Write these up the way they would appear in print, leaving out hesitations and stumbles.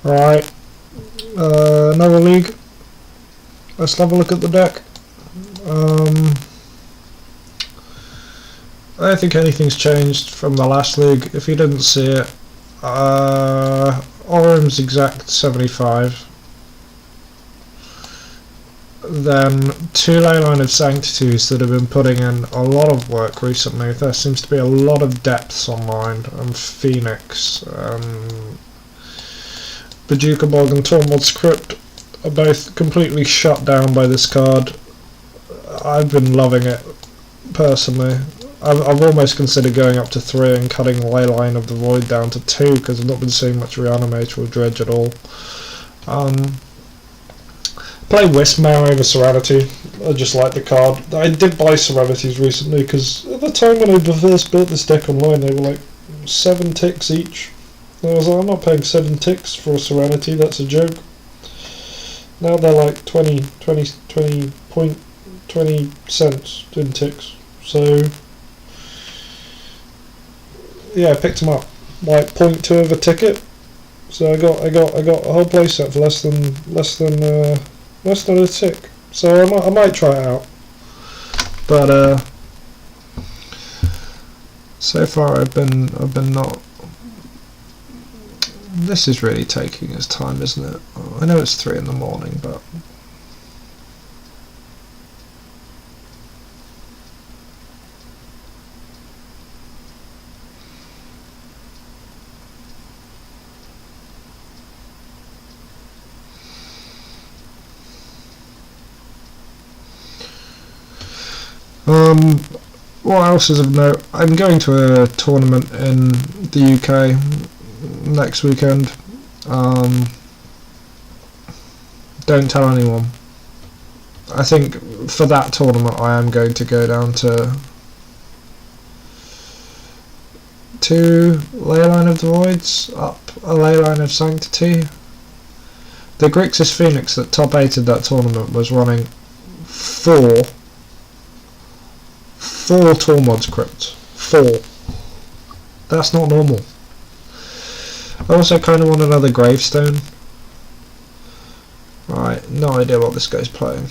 Alright, another league. Let's have a look at the deck. I don't think anything's changed from the last league. If you didn't see it, Orum's exact 75. Then 2 Leyline of Sanctities that have been putting in a lot of work recently. There seems to be a lot of depths online, and Phoenix, Bajuka Bog and Tormod's Crypt are both completely shut down by this card. I've been loving it personally. I've almost considered going up to 3 and cutting Leyline of the Void down to 2 because I've not been seeing much Reanimator or Dredge at all. Play Wismare over Serenity. I just like the card. I did buy Serenities recently because at the time when I first built this deck online they were like 7 ticks each. And I was like, I'm not paying 7 ticks for a Serenity, that's a joke. Now they're like 20 cents in ticks. So yeah, I picked them up like 0.2 of a ticket. So I got a whole playset for less than a tick. So I might try it out. But so far I've been not. This is really taking its time, isn't it? I know it's 3 in the morning, but what else is of note? I'm going to a tournament in the UK next weekend. Don't tell anyone. I think for that tournament I am going to go down to 2 Leyline of the Voids, up a Leyline of Sanctity. The Grixis Phoenix that top 8'd that tournament was running 4 Tormod's Crypts. 4. That's not normal. I also kind of want another Gravestone. Right, no idea what this guy's playing.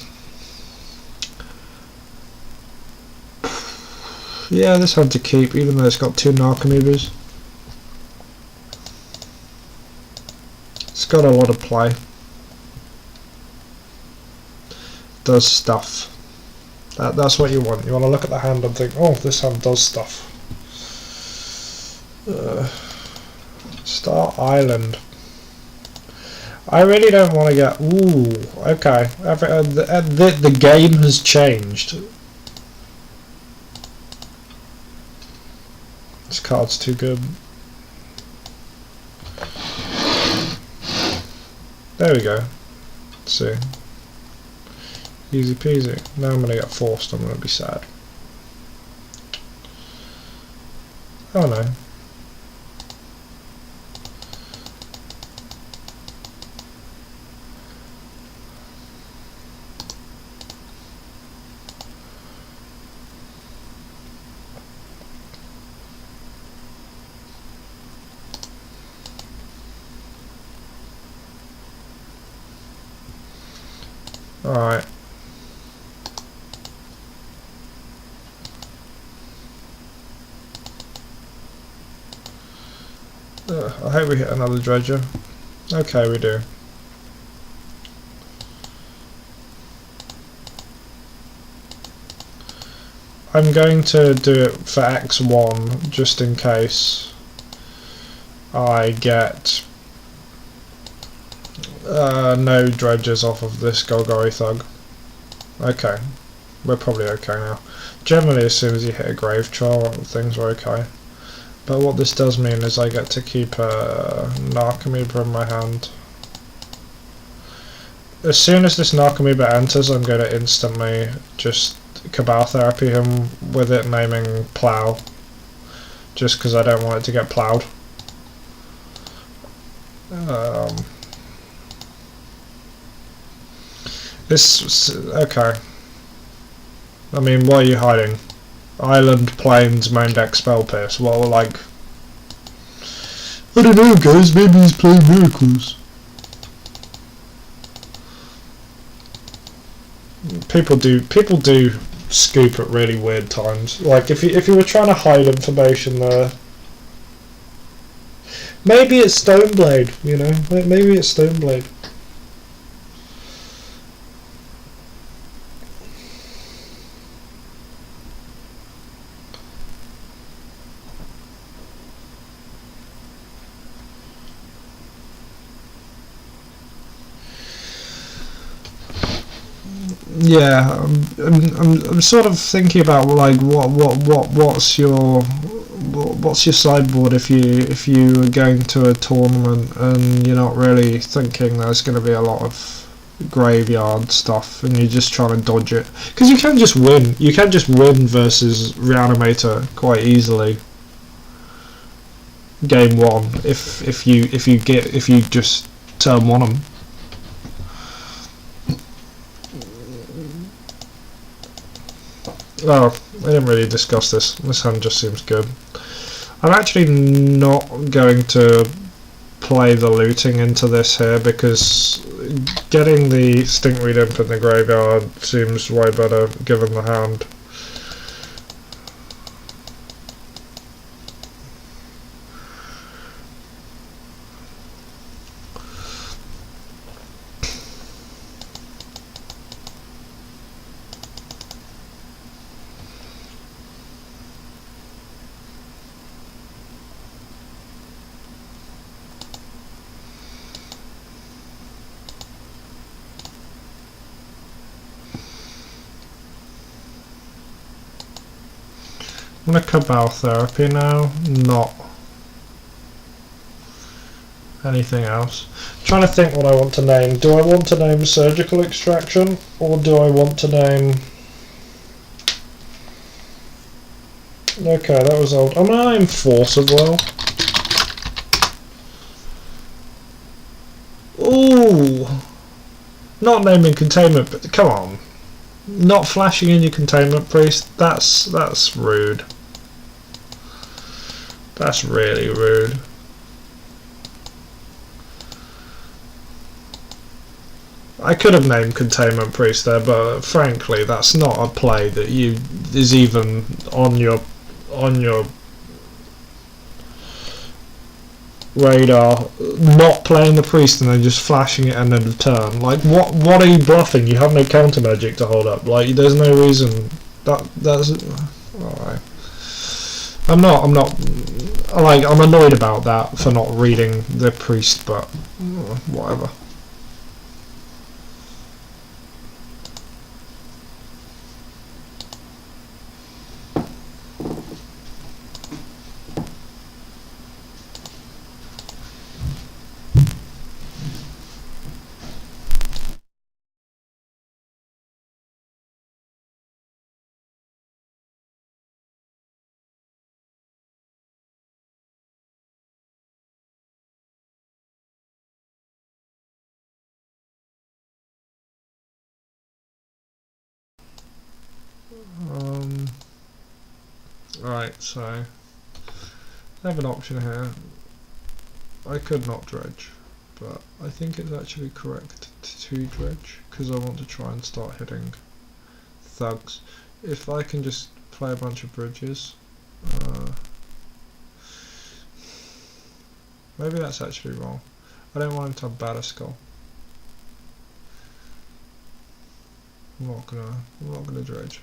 Yeah, this had to keep, even though it's got 2 Narcomoebas. It's got a lot of play. Does stuff. That's what you want. You want to look at the hand and think, oh, this hand does stuff. Star Island. I really don't want to get. Ooh, okay. The game has changed. This card's too good. There we go. Let's see. Easy peasy. Now I'm gonna get forced. I'm gonna be sad. Oh no. Alright. I hope we hit another dredger. Okay, we do. I'm going to do it for X1 just in case I get no dredges off of this Golgari Thug. Okay, we're probably okay now. Generally as soon as you hit a Grave Troll, things are okay. But what this does mean is I get to keep a Narcomoeba in my hand. As soon as this Narcomoeba enters, I'm going to instantly just Cabal Therapy him with it, naming Plow. Just because I don't want it to get plowed. Okay. I mean, what are you hiding? Island, Plains, main deck, Spell Pierce. Well, like, I don't know, guys. Maybe he's playing Miracles. People do scoop at really weird times. Like if you were trying to hide information there, maybe it's Stoneblade. You know, maybe it's Stoneblade. Yeah, I'm sort of thinking about like what's your sideboard if you are going to a tournament and you're not really thinking there's going to be a lot of graveyard stuff and you're just trying to dodge it, because you can just win versus Reanimator quite easily game one if you just turn one them. Oh, I didn't really discuss this. This hand just seems good. I'm actually not going to play the looting into this here because getting the Stinkweed Imp in the graveyard seems way better given the hand. I'm going to Cabal Therapy now, not anything else. I'm trying to think what I want to name. Do I want to name Surgical Extraction, or do I want to name... Okay, that was old. I'm going to name Force of Will. Ooh! Not naming Containment, but come on. Not flashing in your Containment Priest, that's rude. That's really rude. I could have named Containment Priest there, but frankly that's not a play that is even on your radar. Not playing the priest and then just flashing it end of the turn. Like what are you bluffing? You have no counter magic to hold up. Like there's no reason that's alright. I'm annoyed about that for not reading the priest, but whatever. Right, so I have an option here. I could not dredge, but I think it's actually correct to dredge because I want to try and start hitting thugs. If I can just play a bunch of bridges, maybe that's actually wrong. I don't want him to have Batter Skull. I'm not gonna dredge.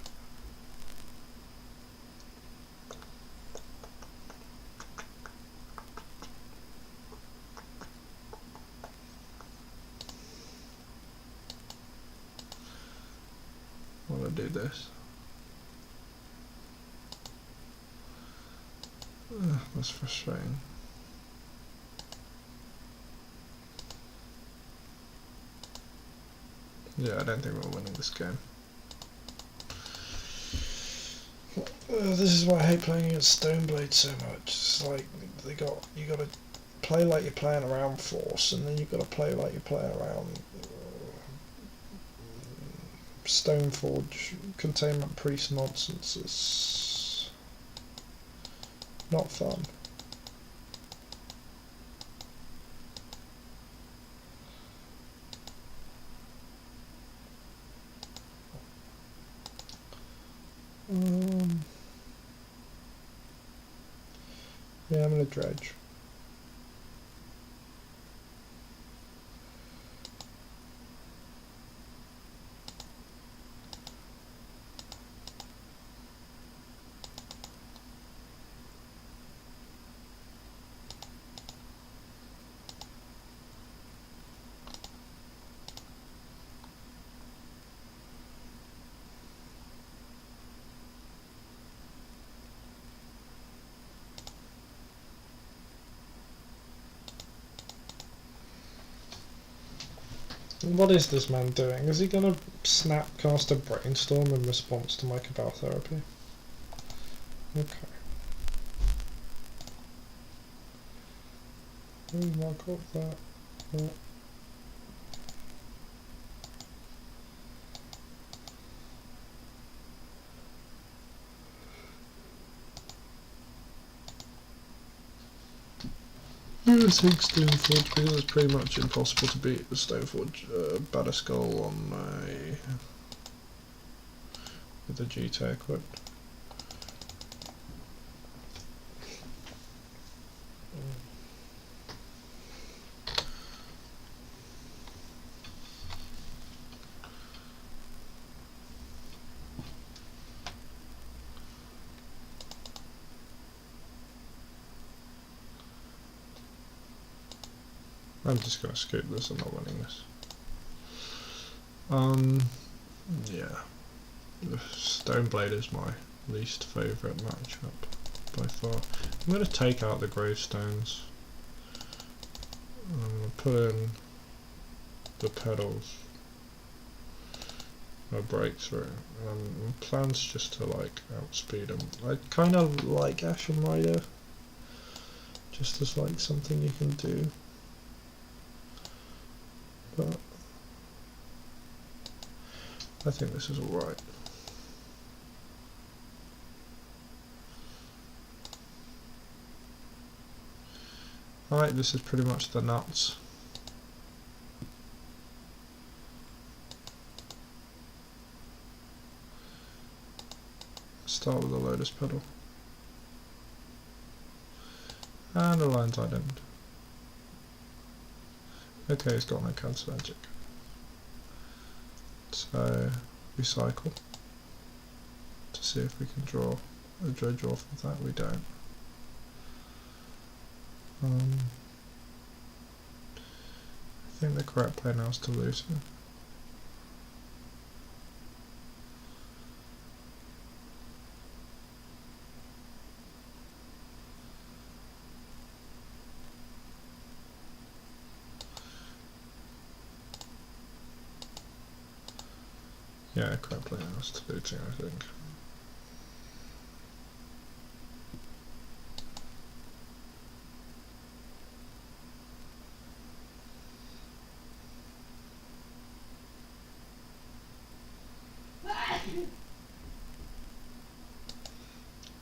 I want to do this. That's frustrating. Yeah, I don't think we're winning this game. This is why I hate playing against Stoneblade so much. It's like you got to play like you're playing around Force, and then you've got to play like you're playing around Stoneforge Containment Priest nonsense. It's not fun. Yeah, I'm gonna dredge. What is this man doing? Is he gonna snapcast a brainstorm in response to my cabal therapy? Okay. Mark off that. I think Stoneforge, because it's pretty much impossible to beat the Stoneforge Batter Skull on with the GT equipped. I'm just going to skip this, I'm not running this. Yeah. Stoneblade is my least favourite matchup by far. I'm going to take out the gravestones. I'm going to put in the pedals. A breakthrough. Plans just to like outspeed them. I kind of like Ashen Rider, just as like something you can do. But I think this is alright. Alright, this is pretty much the nuts. Start with the Lotus Petal. And the Lion's Eye End. Okay, he's got no Cancer Magic. So, recycle. To see if we can draw a Dredge off of that. We don't. I think the correct play now is to lose him. Yeah, correct play now is to losing, I think.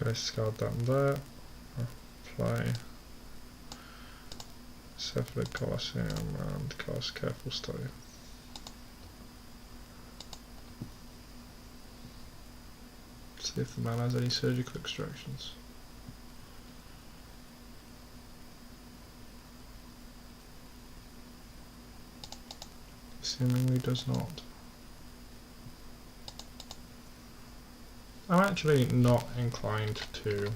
Discard that there. Apply Cephalid Colosseum and cast Careful Study. See if the man has any surgical extractions. Seemingly does not. I'm actually not inclined to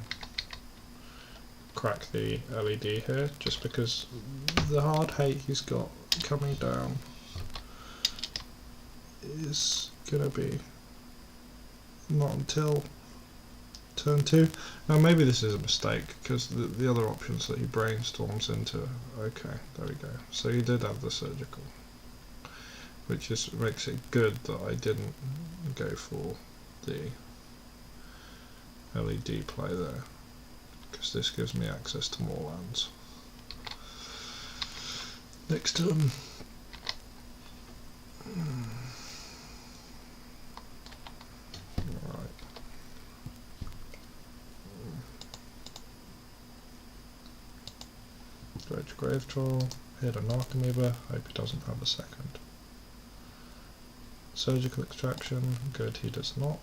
crack the LED here, just because the hard hate he's got coming down is gonna be not until turn 2. Now maybe this is a mistake, because the other options that he brainstorms into, okay, there we go. So he did have the surgical, which just makes it good that I didn't go for the LED play there, because this gives me access to more lands. Next turn. Alright. Dredge Grave Troll, hit an Archimeber, hope he doesn't have a second. Surgical Extraction, good, he does not.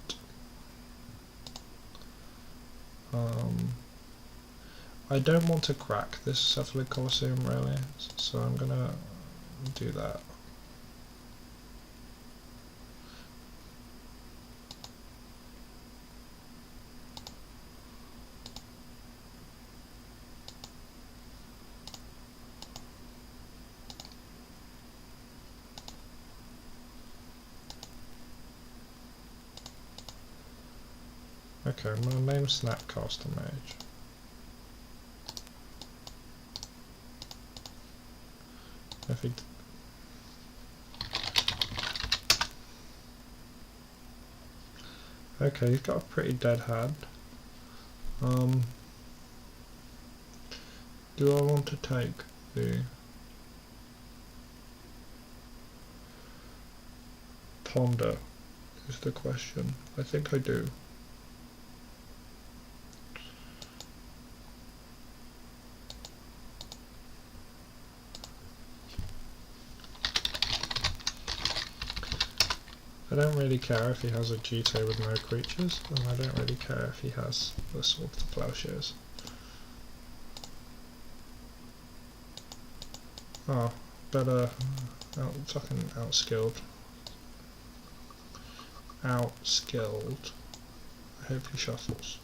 I don't want to crack this Cephalid Colosseum really, so I'm gonna do that. Okay, I'm gonna name Snapcaster Mage. If he okay, he's got a pretty dead hand. Do I want to take the Ponder is the question. I think I do. I don't really care if he has a GT with no creatures, and I don't really care if he has the Sword of the Plowshares. Oh, better fucking outskilled. Outskilled. I hope he shuffles.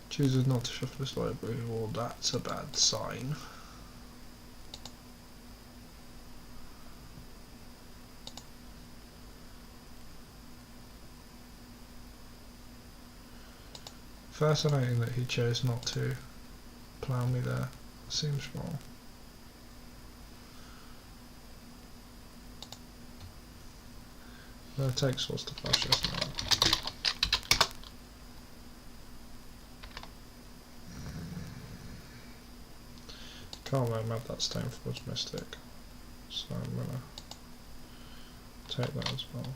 Chooses not to shuffle his library, well that's a bad sign. Fascinating that he chose not to plough me there. Seems wrong. I'm going to take Swords to Plowshares now. Can't let him have that Stoneforge Mystic, so I'm going to take that as well.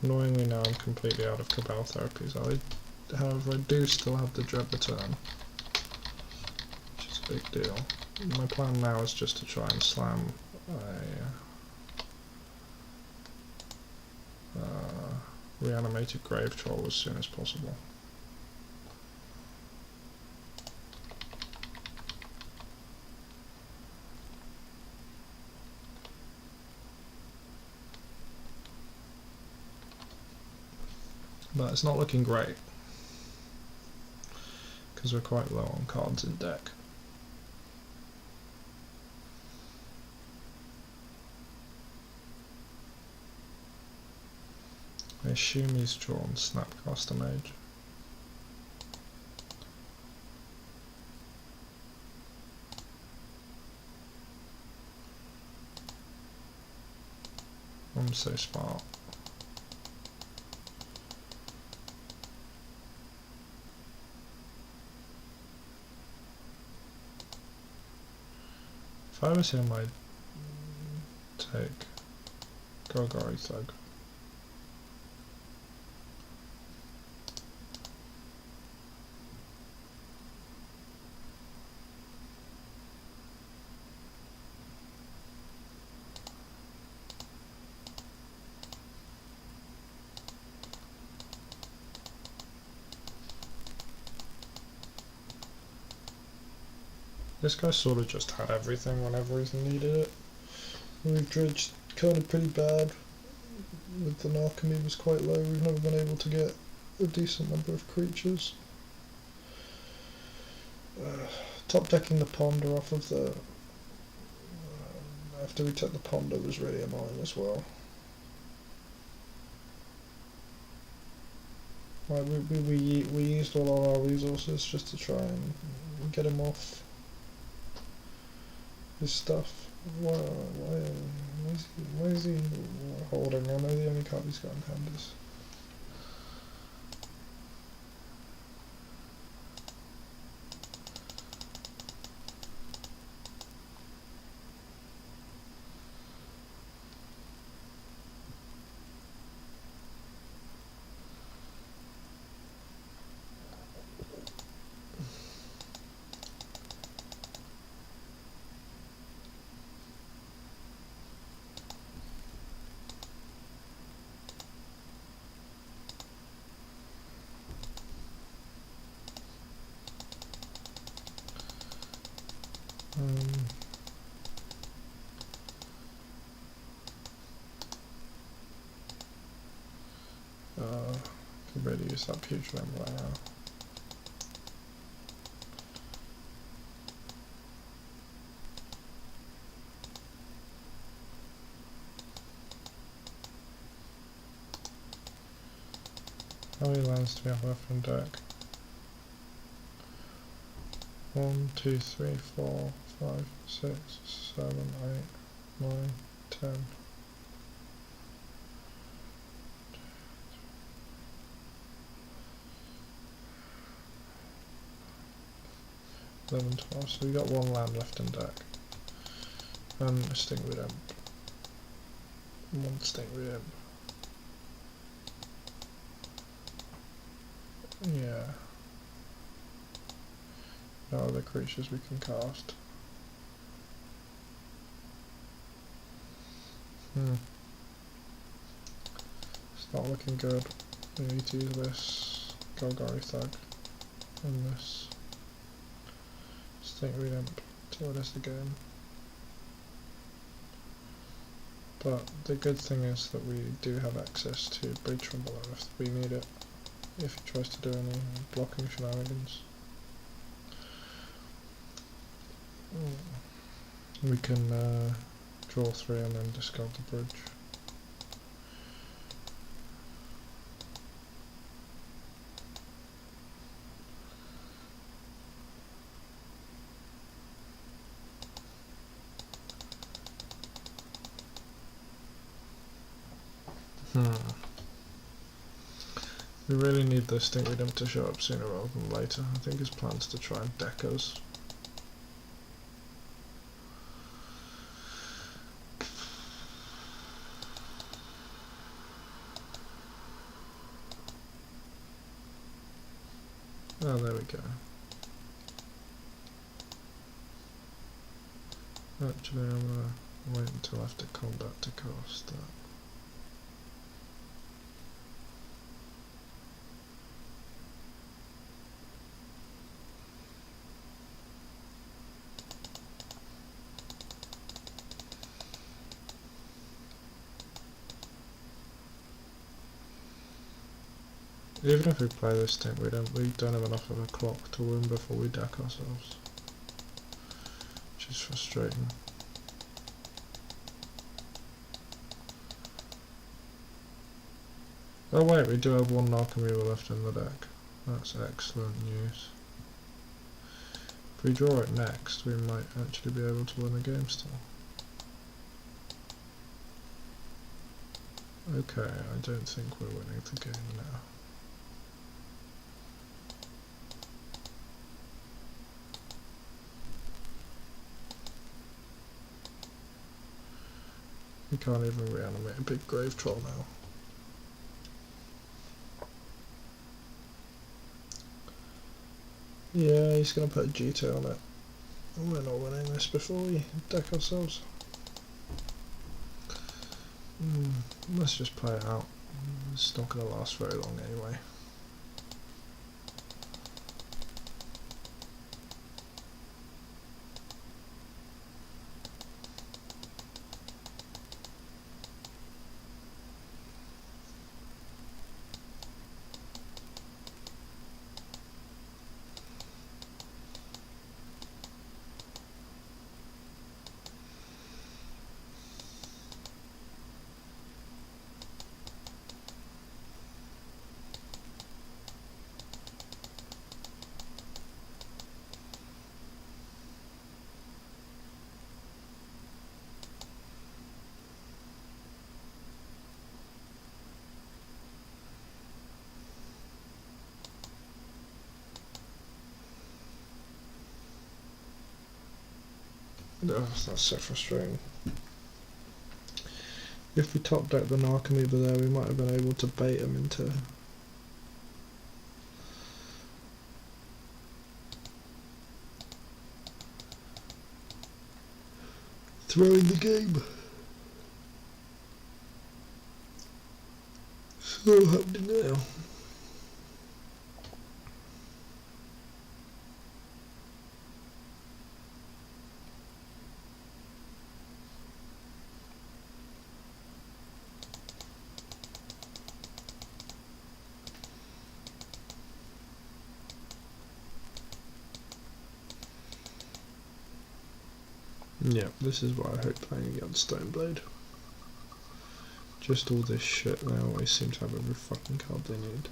Annoyingly now I'm completely out of Cabal therapies. However, I do still have the Dread Return, which is a big deal. My plan now is just to try and slam a reanimated Grave Troll as soon as possible. But it's not looking great, because we're quite low on cards in deck. I assume he's drawn Snapcaster Mage. I'm so smart. If I was him, I'd take Golgari Thug. This guy sort of just had everything whenever he needed it. We've dredged kind of pretty bad. With the Narcomy was quite low, we've never been able to get a decent number of creatures. Top decking the Ponder off of the... after we took the Ponder was really annoying as well. Like we used all our resources just to try and get him off his stuff. Why is he holding? I know the only card he's got in hand is... really use that putrid ember right now. How many lands do we have left in deck? 1, 2, 3, 4, 5, 6, 7, 8, 9, 10. 11, 12, so we've got 1 land left in deck. And a Stingray Imp. 1 Stingray Imp. Yeah. No other creatures we can cast. It's not looking good. We need to use this Golgari Thug and this Stingray Imp to win us the game. But the good thing is that we do have access to Bridge from below if we need it, if he tries to do any blocking shenanigans. We can draw 3 and then discard the bridge. We really need the Stingray Imp to show up sooner rather than later. I think his plan is to try and deck us. Oh, there we go. Actually, I'm going to wait until after combat to cast that. Even if we play this thing, we don't have enough of a clock to win before we deck ourselves, which is frustrating. Oh wait, we do have 1 Narcomoeba left in the deck. That's excellent news. If we draw it next, we might actually be able to win the game still. Okay, I don't think we're winning the game now. We can't even reanimate a big grave troll now. Yeah, he's going to put a GT on it. We're not winning this before we deck ourselves. Let's just play it out. It's not going to last very long anyway. Oh, that's so frustrating. If we top deck the Narcomoeba there, we might have been able to bait him into throwing the game. So happening now. Yeah, this is why I hate playing against Stoneblade. Just all this shit, they always seem to have every fucking card they need.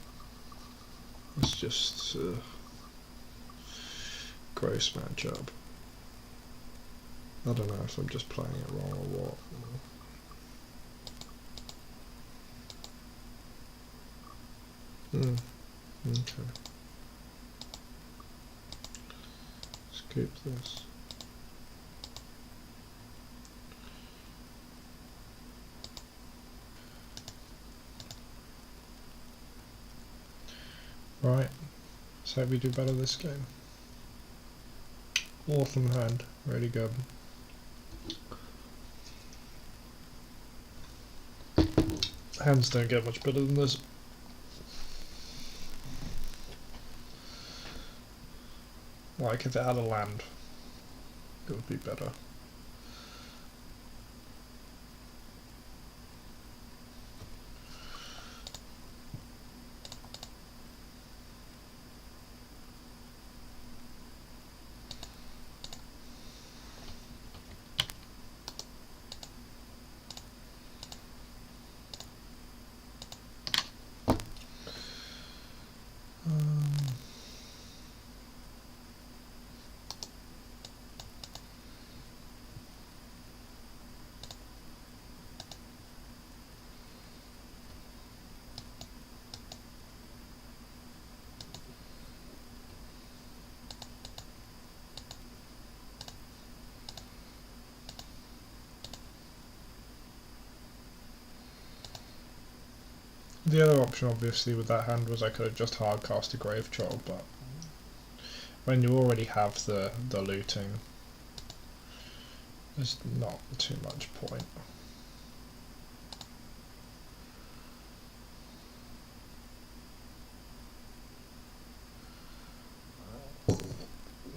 It's just gross matchup. I don't know if I'm just playing it wrong or what. Okay. Scoop this. Right, let's hope we do better this game. Awesome hand, really good. Hands don't get much better than this. Like if it had a land, it would be better. The other option obviously with that hand was I could have just hard cast a Grave Troll, but when you already have the looting, there's not too much point.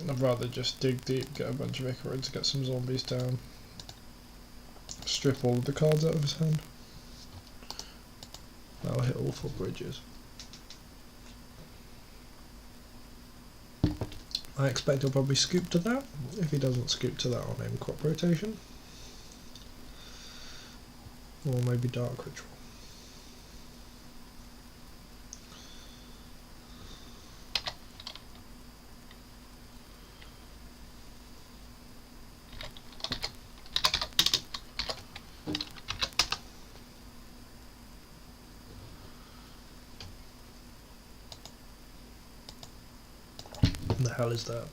I'd rather just dig deep, get a bunch of Icarids, get some zombies down, strip all of the cards out of his hand. That'll hit all 4 bridges. I expect he'll probably scoop to that. If he doesn't scoop to that, I'll name crop rotation. Or maybe dark ritual. What the hell is that?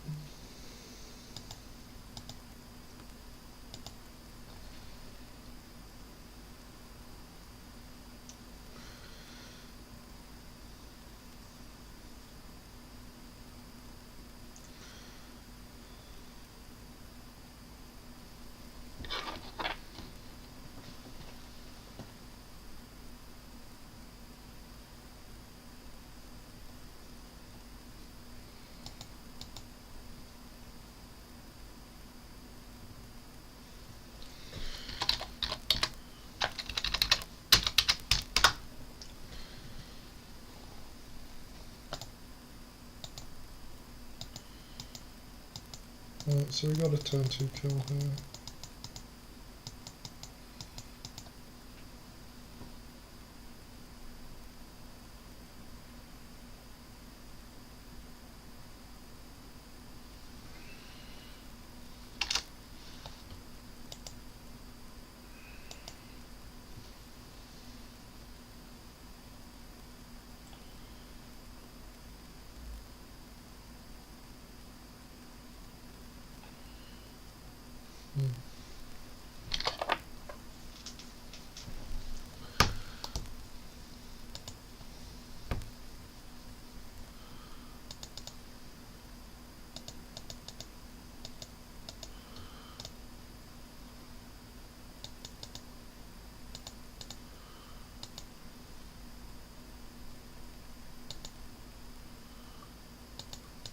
So we got a turn 2 kill here.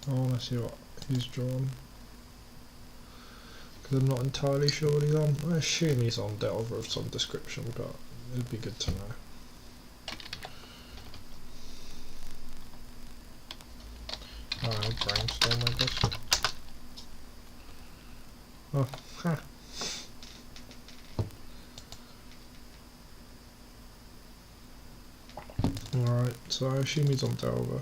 I want to see what he's drawn, because I'm not entirely sure what he's on. I assume he's on Delver of some description, but it'd be good to know. Alright, brainstorm I guess. Oh, ha! Alright, so I assume he's on Delver.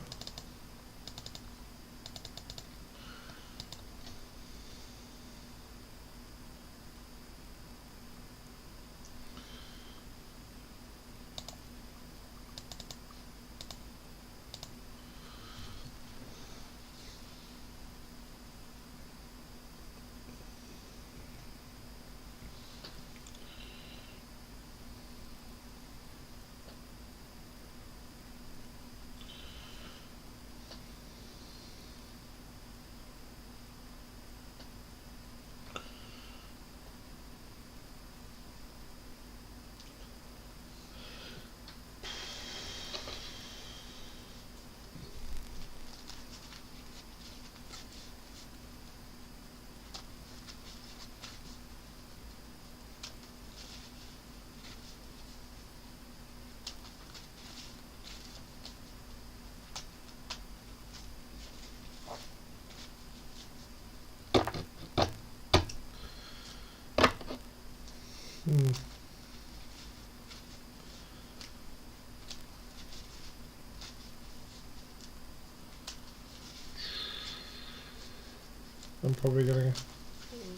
I'm probably going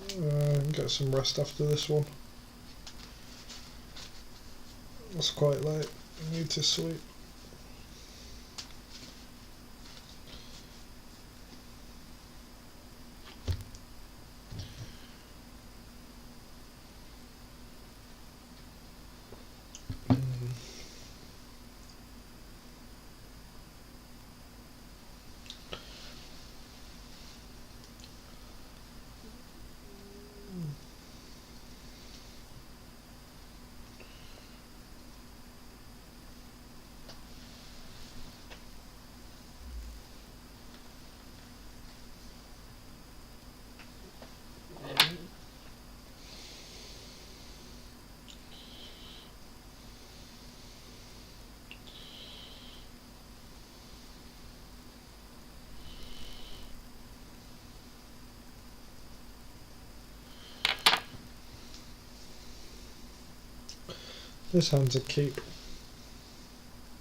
to get some rest after this one. It's quite late. I need to sleep. This hand's a keep.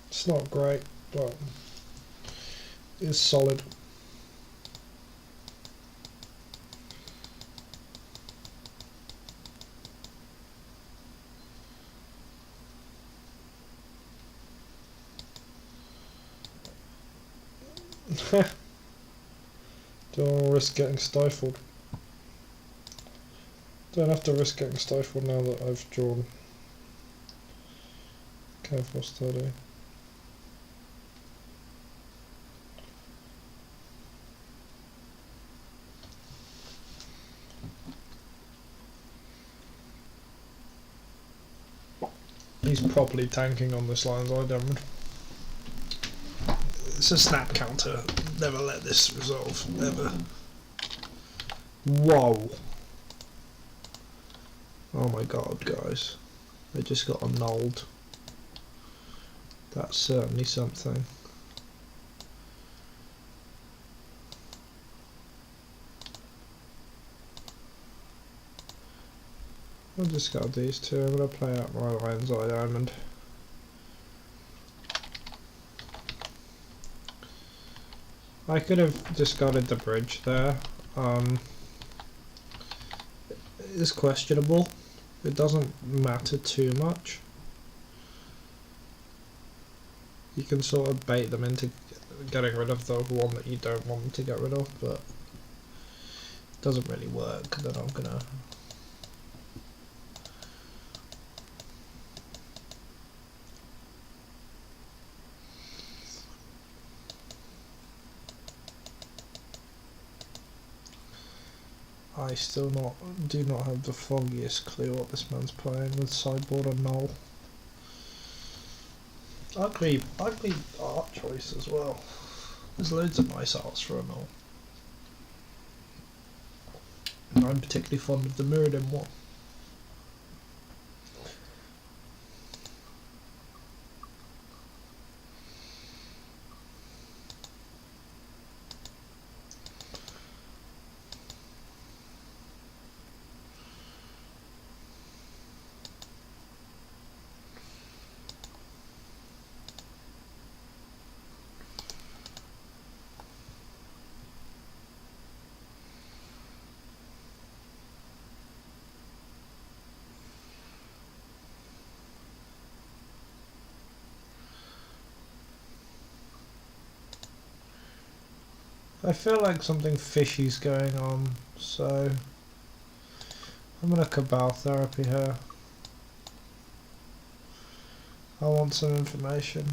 It's not great, but it's solid. Don't risk getting stifled. Don't have to risk getting stifled now that I've drawn. Careful study. He's properly tanking on this Lion's Eye Diamond. It's a snap counter. Never let this resolve, ever. Whoa. Oh my god, guys. They just got annulled. That's certainly something. I'll discard these two. I'm going to play out my Lion's Eye Diamond. I could have discarded the bridge there. It's questionable. It doesn't matter too much. You can sort of bait them into getting rid of the one that you don't want them to get rid of, but it doesn't really work. Then I'm gonna. I still do not have the foggiest clue what this man's playing with sideboard and null. Ugly art choice as well. There's loads of nice arts for a null. I'm particularly fond of the Mirrodin one. I feel like something fishy's going on, so I'm gonna Cabal Therapy her. I want some information.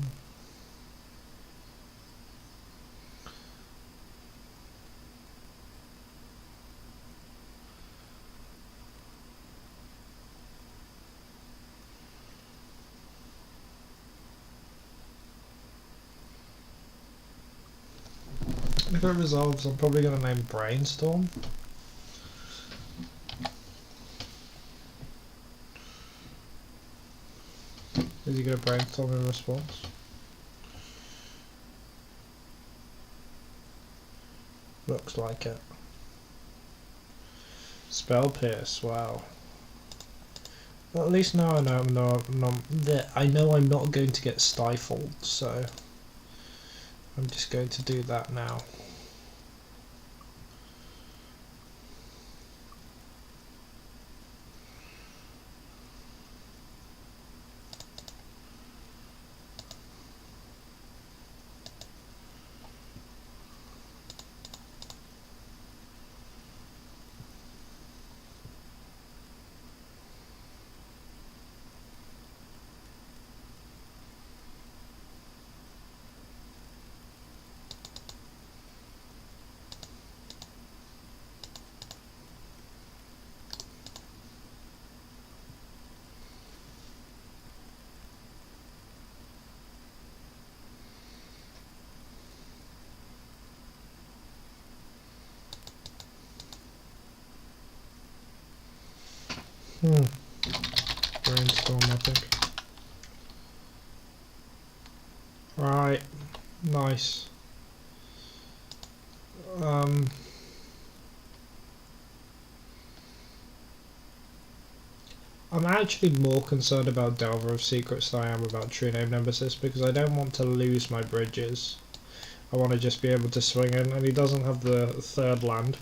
If it resolves, I'm probably going to name Brainstorm. Is he going to brainstorm in response? Looks like it. Spell Pierce, wow. Well, at least now I know I'm not going to get stifled, so I'm just going to do that now. Brainstorm, I think. Right, nice. I'm actually more concerned about Delver of Secrets than I am about True Name Nemesis, because I don't want to lose my bridges. I want to just be able to swing in, and he doesn't have the third land.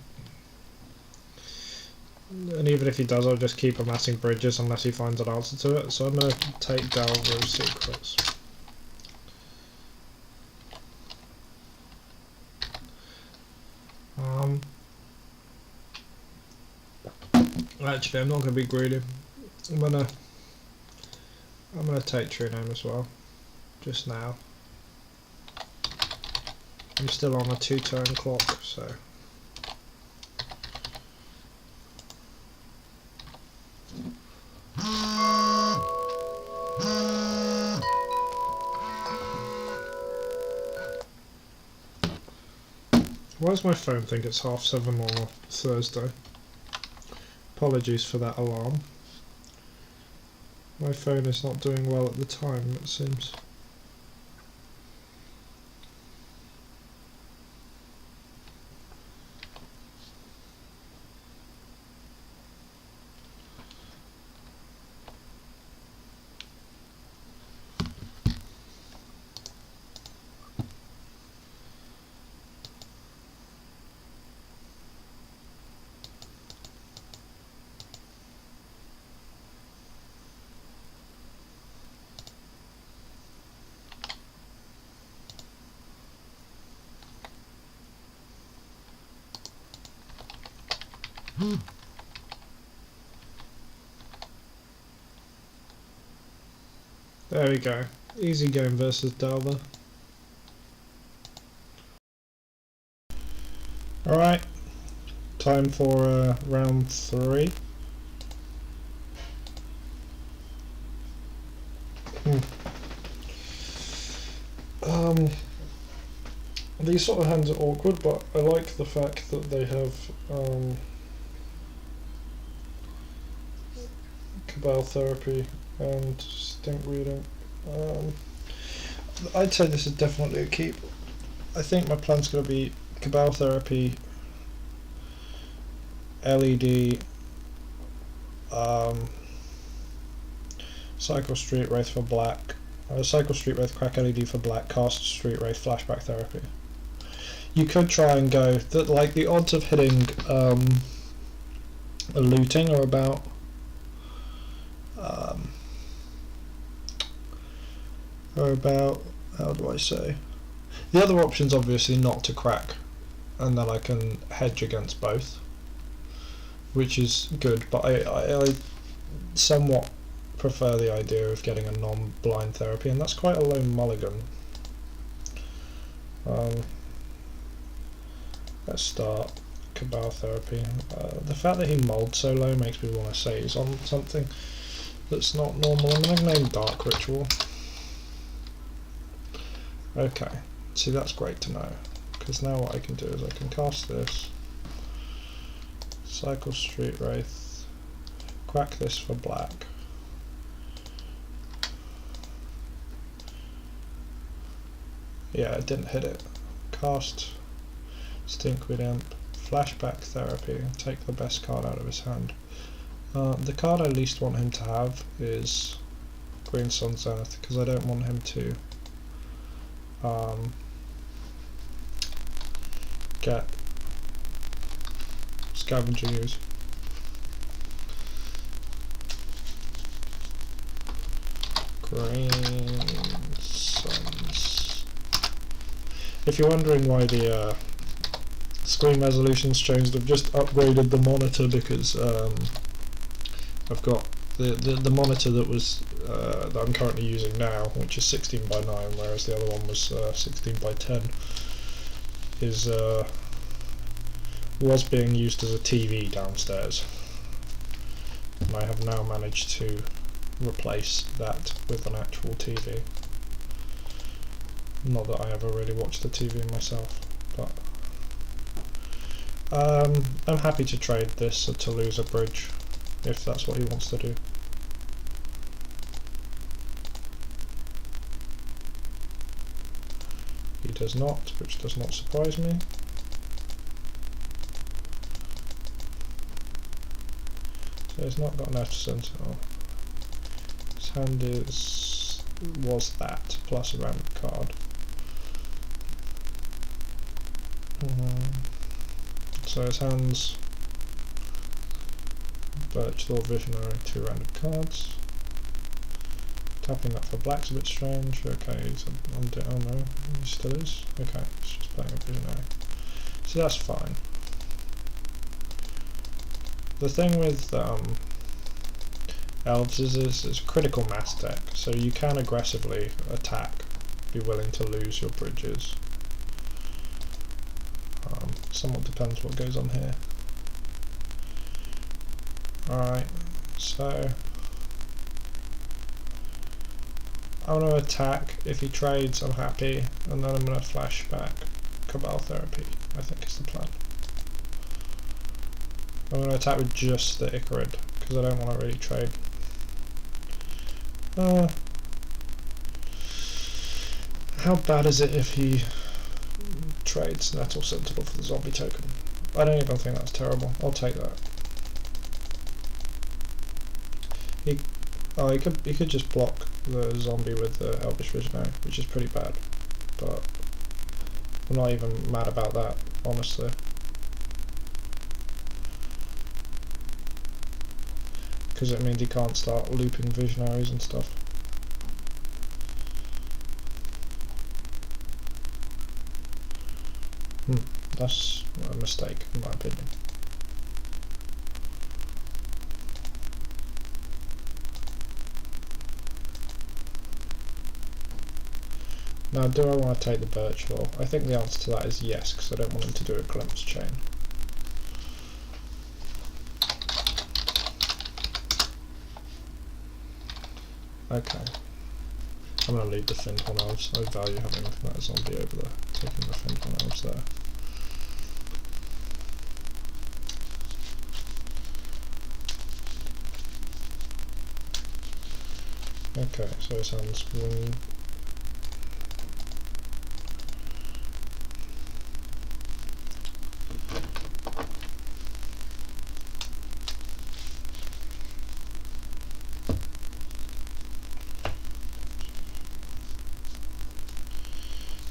And even if he does, I'll just keep amassing bridges unless he finds an answer to it. So I'm going to take Delver of Secrets. Actually, I'm not going to be greedy. I'm gonna take True Name as well. Just now. I'm still on a 2-turn clock, so. Why does my phone think it's 7:30 on a Thursday? Apologies for that alarm. My phone is not doing well at the time, it seems. There we go. Easy game versus Delver. Alright, time for round 3. These sort of hands are awkward, but I like the fact that they have Cabal Therapy and Stink Reading. I'd say this is definitely a keep. I think my plan's going to be Cabal Therapy, LED, Cycle Street Wraith for black, Cycle Street Wraith, Crack LED for black, Cast Street Wraith, Flashback Therapy. You could try and go that, like, the odds of hitting a looting are about how do I say? The other option's obviously not to crack and then I can hedge against both, which is good, but I somewhat prefer the idea of getting a non-blind therapy, and that's quite a low mulligan. Let's start Cabal Therapy. The fact that he mulled so low makes me want to say he's on something that's not normal. I'm going to name Dark Ritual. Okay, see, that's great to know, because now what I can do is I can cast this, cycle Street Wraith, crack this for black, yeah, it didn't hit it, cast Stinkweed Imp, Flashback Therapy, take the best card out of his hand. The card I least want him to have is Green Sun Zenith, because I don't want him to get Scavenger Use. Green Suns. If you're wondering why the screen resolution's changed, I've just upgraded the monitor because I've got the monitor that was that I'm currently using now, which is 16:9, whereas the other one was 16:10, is was being used as a TV downstairs, and I have now managed to replace that with an actual TV. Not that I ever really watched the TV myself, but I'm happy to trade this to lose a bridge if that's what he wants to do. He does not, which does not surprise me. So he's not got an F Sentinel. His hand was that, plus a random card. So his hand's Birchlaw, Visionary, 2 random cards. Tapping that for black's a bit strange. Okay, he's oh no, he still is. Okay, he's just playing a Visionary. So that's fine. The thing with Elves is it's a critical mass deck, so you can aggressively attack, be willing to lose your bridges. Somewhat depends what goes on here. Alright, so I'm going to attack. If he trades, I'm happy, and then I'm going to flash back Cabal Therapy, I think is the plan. I'm going to attack with just the Icarid, because I don't want to really trade. How bad is it if he trades Nettle Sentinel for the zombie token? I don't even think that's terrible. I'll take that. He could just block the zombie with the Elvish Visionary, which is pretty bad, but I'm not even mad about that, honestly. Because it means he can't start looping Visionaries and stuff. That's a mistake, in my opinion. Now, do I want to take the Birchlaw? I think the answer to that is yes, because I don't want him to do a Glimpse Chain. Okay. I'm going to leave the Findhorn Elves. I value having that zombie over there, taking the Findhorn Elves there. Okay, so his hand's one.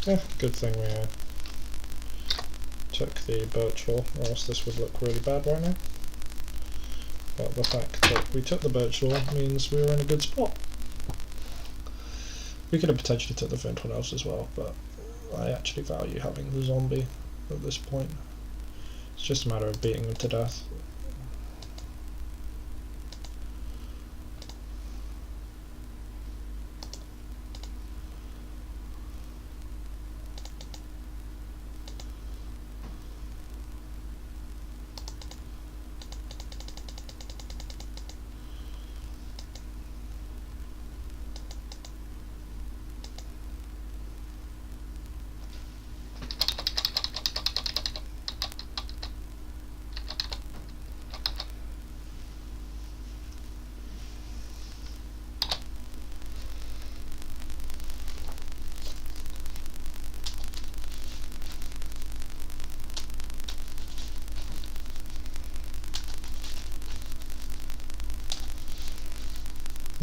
Yeah, good thing we took the Birchlaw, or else this would look really bad right now. But the fact that we took the Birchlaw means we were in a good spot. We could have potentially took the Findhorn Elves as well, but I actually value having the zombie at this point. It's just a matter of beating them to death.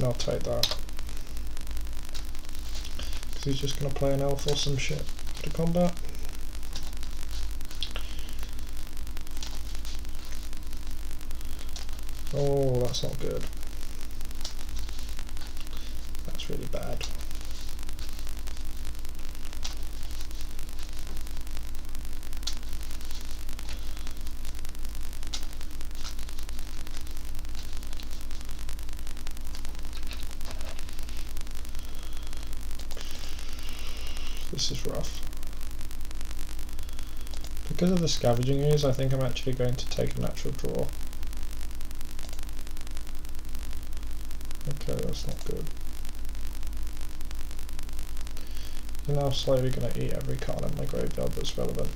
I'll take that. Because he's just going to play an elf or some shit to combat. Oh, that's not good. That's really bad. This is rough. Because of the scavenging ooze, I think I'm actually going to take a natural draw. Okay, that's not good. You're now slowly going to eat every card in my graveyard that's relevant.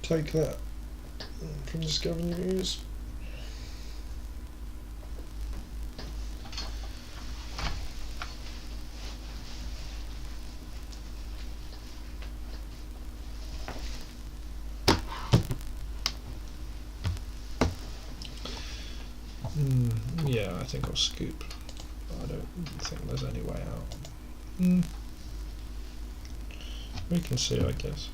Take that from the scavenging ooze. Yeah, I think I'll scoop. I don't think there's any way out. We can see, I guess.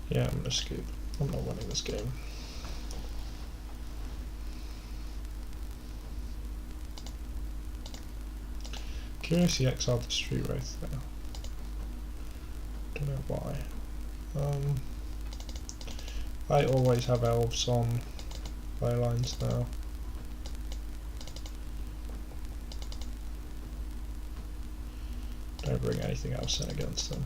Yeah, I'm gonna scoop. I'm not winning this game. Curious he exiled the Street Wraith there. Don't know why. I always have elves on lines now. Don't bring anything else in against them.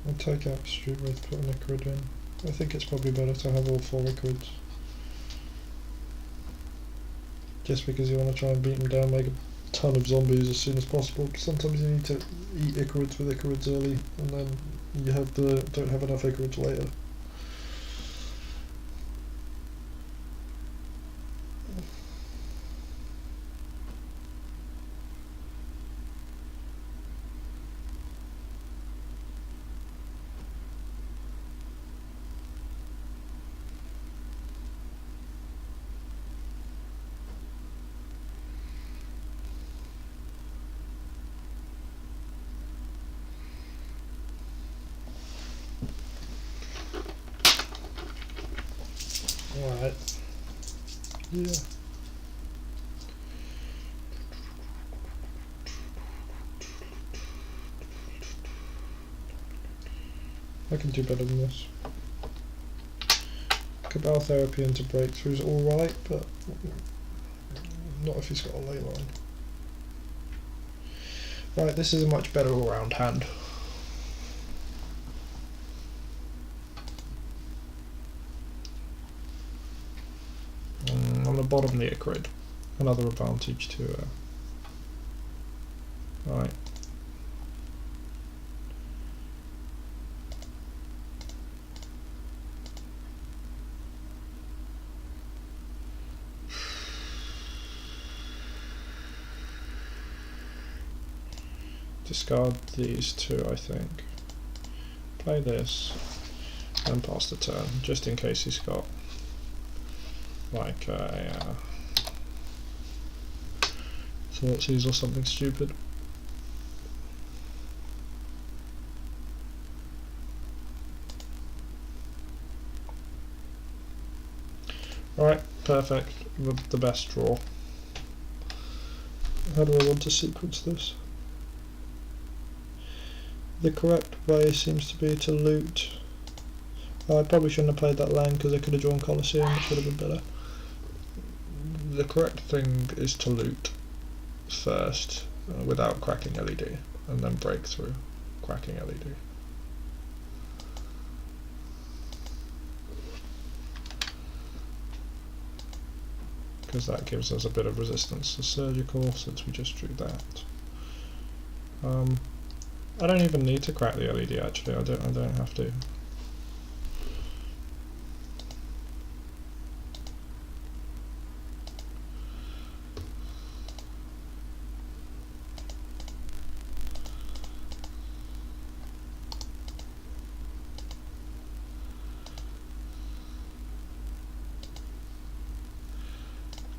I'll take out Stupid, put an Icarid in. I think it's probably better to have all 4 Icarids. Just because you want to try and beat them down, make a ton of zombies as soon as possible. Sometimes you need to eat Icarids with Icarids early, and then you don't have enough Icarids later. Alright. Yeah. I can do better than this. Cabal Therapy into Breakthrough is alright, but not if he's got a ley line. Right, this is a much better all-round hand. I'm going to bottom the Icarid. Another advantage to right. Discard these 2, I think. Play this, and pass the turn, just in case he's got like a Thoughtseize or something stupid. Right, perfect, the best draw. How do I want to sequence this? The correct way seems to be to loot. I probably shouldn't have played that land because I could have drawn Colosseum, which would have been better. The correct thing is to loot first without cracking LED, and then break through cracking LED. Because that gives us a bit of resistance to surgical, since we just drew that. I don't even need to crack the LED actually, I don't have to.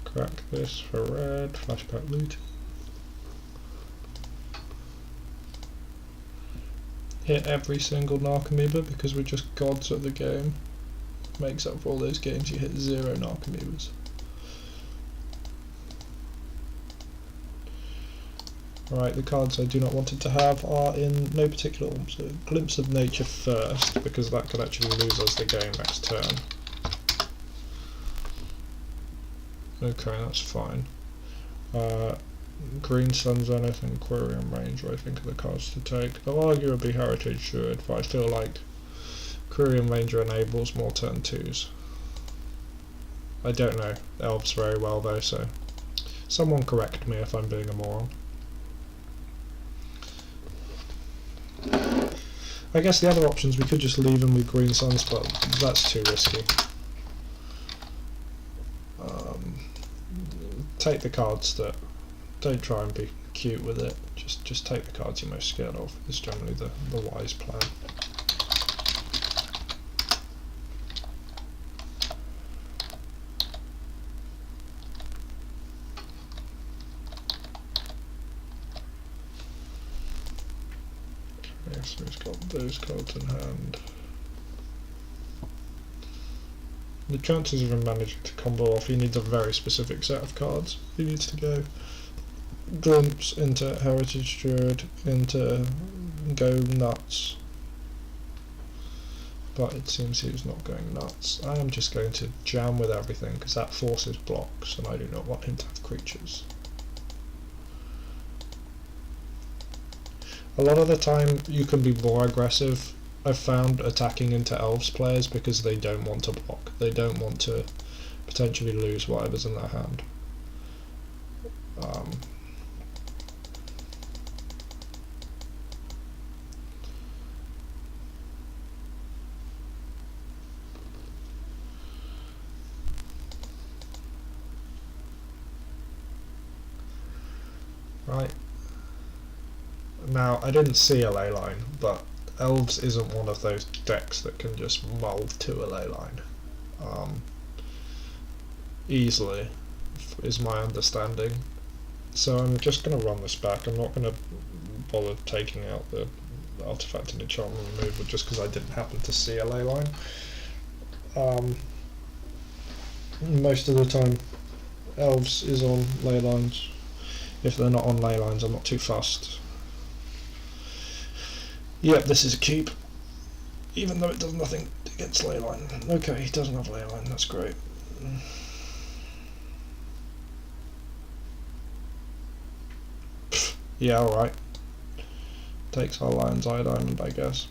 Crack this for red, flashback loot. Hit every single Narcomoeba because we're just gods at the game. Makes up for all those games you hit 0 Narcomoebas. Right, the cards I do not want it to have are in no particular order. So Glimpse of Nature first, because that could actually lose us the game next turn. Okay, that's fine. Green Sun Zenith and Aquarium Ranger I think are the cards to take. I'll arguably Heritage Druid, but I feel like Aquarium Ranger enables more turn 2s. I don't know Elves very well though, so someone correct me if I'm being a moron. I guess the other options, we could just leave them with Green Suns, but that's too risky. Take the cards that, don't try and be cute with it, just take the cards you're most scared of, is generally the wise plan. Okay, so he's got those cards in hand. The chances of him managing to combo off, he needs a very specific set of cards. He needs to go Glimpse into Heritage Druid into go nuts. But it seems he's not going nuts. I am just going to jam with everything because that forces blocks and I do not want him to have creatures. A lot of the time you can be more aggressive I've found attacking into Elves players because they don't want to block. They don't want to potentially lose whatever's in their hand. Right. Now, I didn't see a ley line, but Elves isn't one of those decks that can just mull to a ley line easily, is my understanding. So I'm just going to run this back. I'm not going to bother taking out the artifact and enchantment removal just because I didn't happen to see a ley line. Most of the time Elves is on ley lines. If they're not on ley lines, I'm not too fussed. Yep, this is a keep, even though it does nothing against ley line. Okay, he doesn't have ley line, that's great. Yeah, alright. Takes our Lion's Eye Diamond, I guess.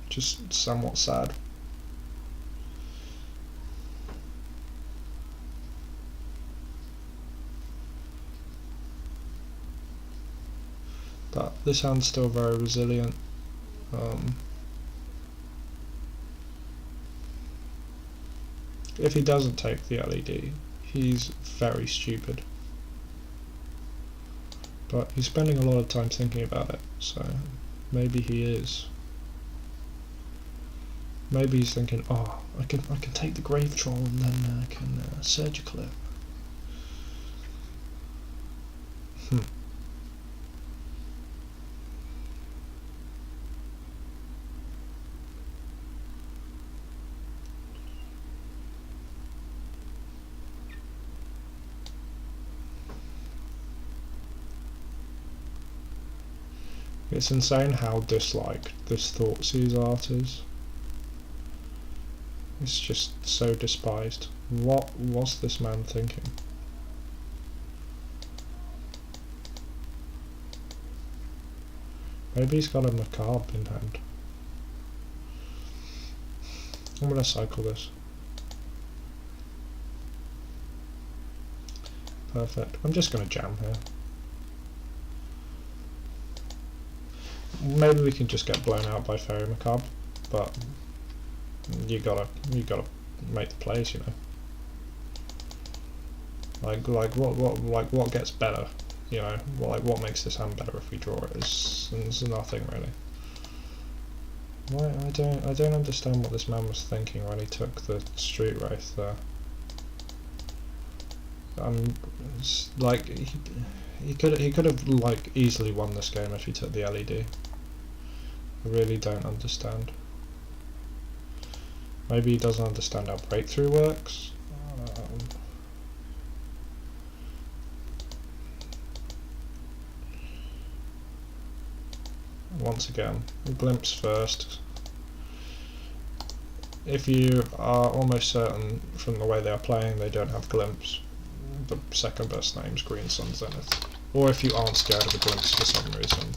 Just somewhat sad. But this hand's still very resilient. If he doesn't take the LED, he's very stupid. But he's spending a lot of time thinking about it, so maybe he is. Maybe he's thinking, oh, I can take the Grave Troll and then I can surgical it. It's insane how disliked this Thoughtseize art is. It's just so despised. What was this man thinking? Maybe he's got a macabre in hand. I'm gonna cycle this. Perfect. I'm just gonna jam here. Maybe we can just get blown out by Fairy Macabre, but you gotta make the plays, you know. Like what gets better, you know. What makes this hand better if we draw it is nothing really. I don't understand what this man was thinking when he took the Street Wraith there. Like he could have like easily won this game if he took the LED. I really don't understand. Maybe he doesn't understand how breakthrough works. Once again, glimpse first. If you are almost certain from the way they are playing they don't have glimpse, the second best name's Green Sun Zenith. Or if you aren't scared of a glimpse for some reason.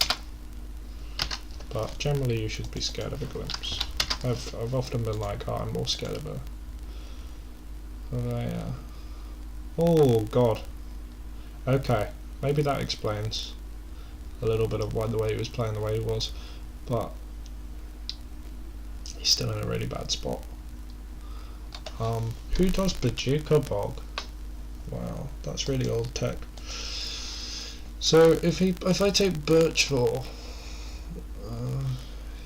But generally you should be scared of a glimpse. I've often been like, oh, I'm more scared of her. Oh god. Okay, maybe that explains a little bit of why the way he was playing the way he was, but he's still in a really bad spot. Who does Bajika Bog? Wow, that's really old tech. So if I take Birchville,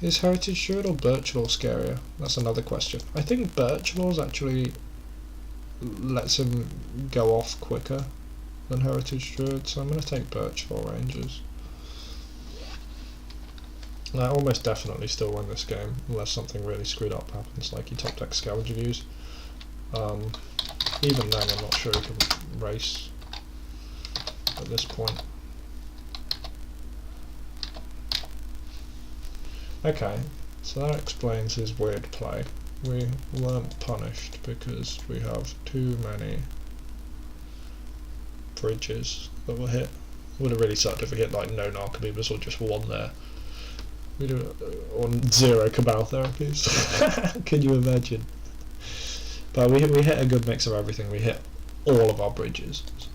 is Heritage Druid or Birchville scarier? That's another question. I think Birchville's actually lets him go off quicker than Heritage Druid, so I'm going to take Birchville Rangers. I almost definitely still win this game, unless something really screwed up happens, like he top deck Scavenger Views. Even then I'm not sure he can race at this point. Okay, so that explains his weird play. We weren't punished because we have too many bridges that were hit. It would have really sucked if we hit like no Narcomoebas or just one there. We do on 0 Cabal therapies. Can you imagine? But we hit a good mix of everything. We hit all of our bridges, so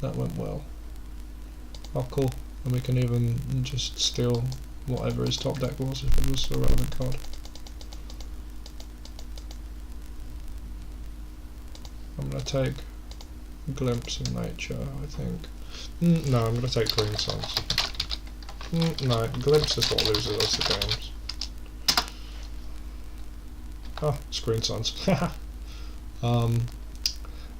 that went well. Oh, cool. And we can even just steal whatever his top deck was if it was a relevant card. I'm going to take Glimpse of Nature, I think. No, I'm going to take Green Suns. No, Glimpse is what loses us the games. Oh, it's Green Suns. I'm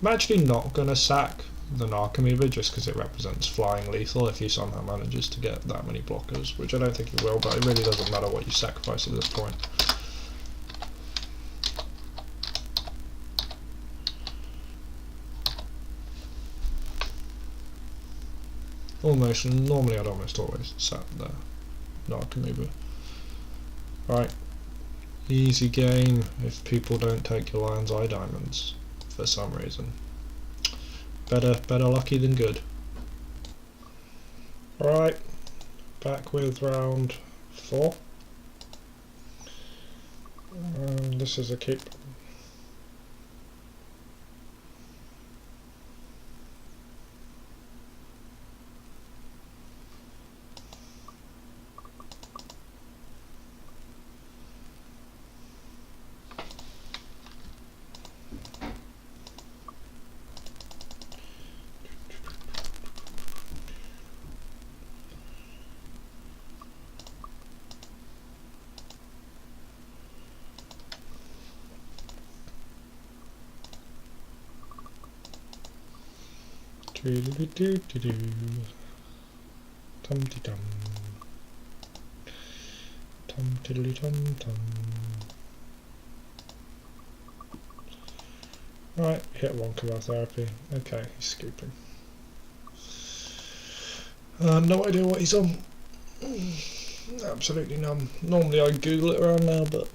actually not going to sack the Narcomoeba just because it represents flying lethal if he somehow manages to get that many blockers, which I don't think he will, but it really doesn't matter what you sacrifice at this point. Normally I'd almost always sack the Narcomoeba. Right, easy game if people don't take your Lion's Eye Diamonds for some reason. Better lucky than good. Alright, back with round 4. This is a keep. Tum ti dum. Tum tiddly tum tum. Right, hit 1 Cabal Therapy. Okay, he's scooping. No idea what he's on. Absolutely none. Normally I Google it around now, but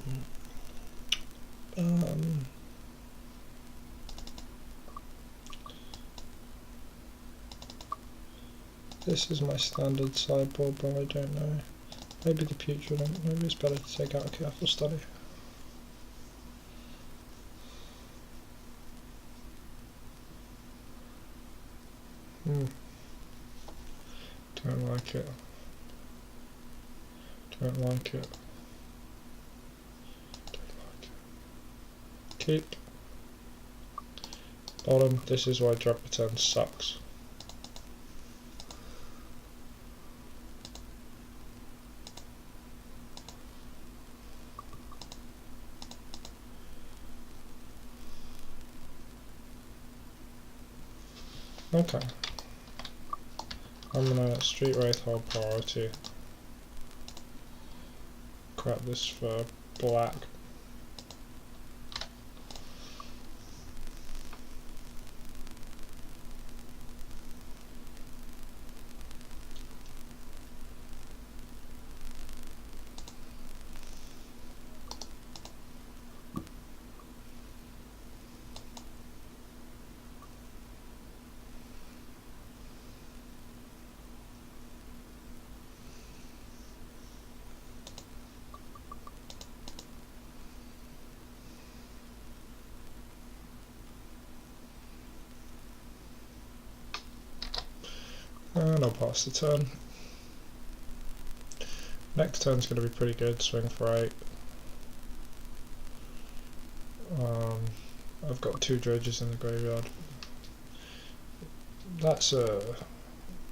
this is my standard sideboard, but I don't know. Maybe the putrid, maybe it's better to take out a careful study. Don't like it. Don't like it. Don't like it. Keep. Bottom, this is why Drop Return sucks. Okay. I'm gonna Street Wraith hold priority. Crap this for black. And I'll pass the turn. Next turn's going to be pretty good, swing for 8. I've got 2 dredges in the graveyard. That's a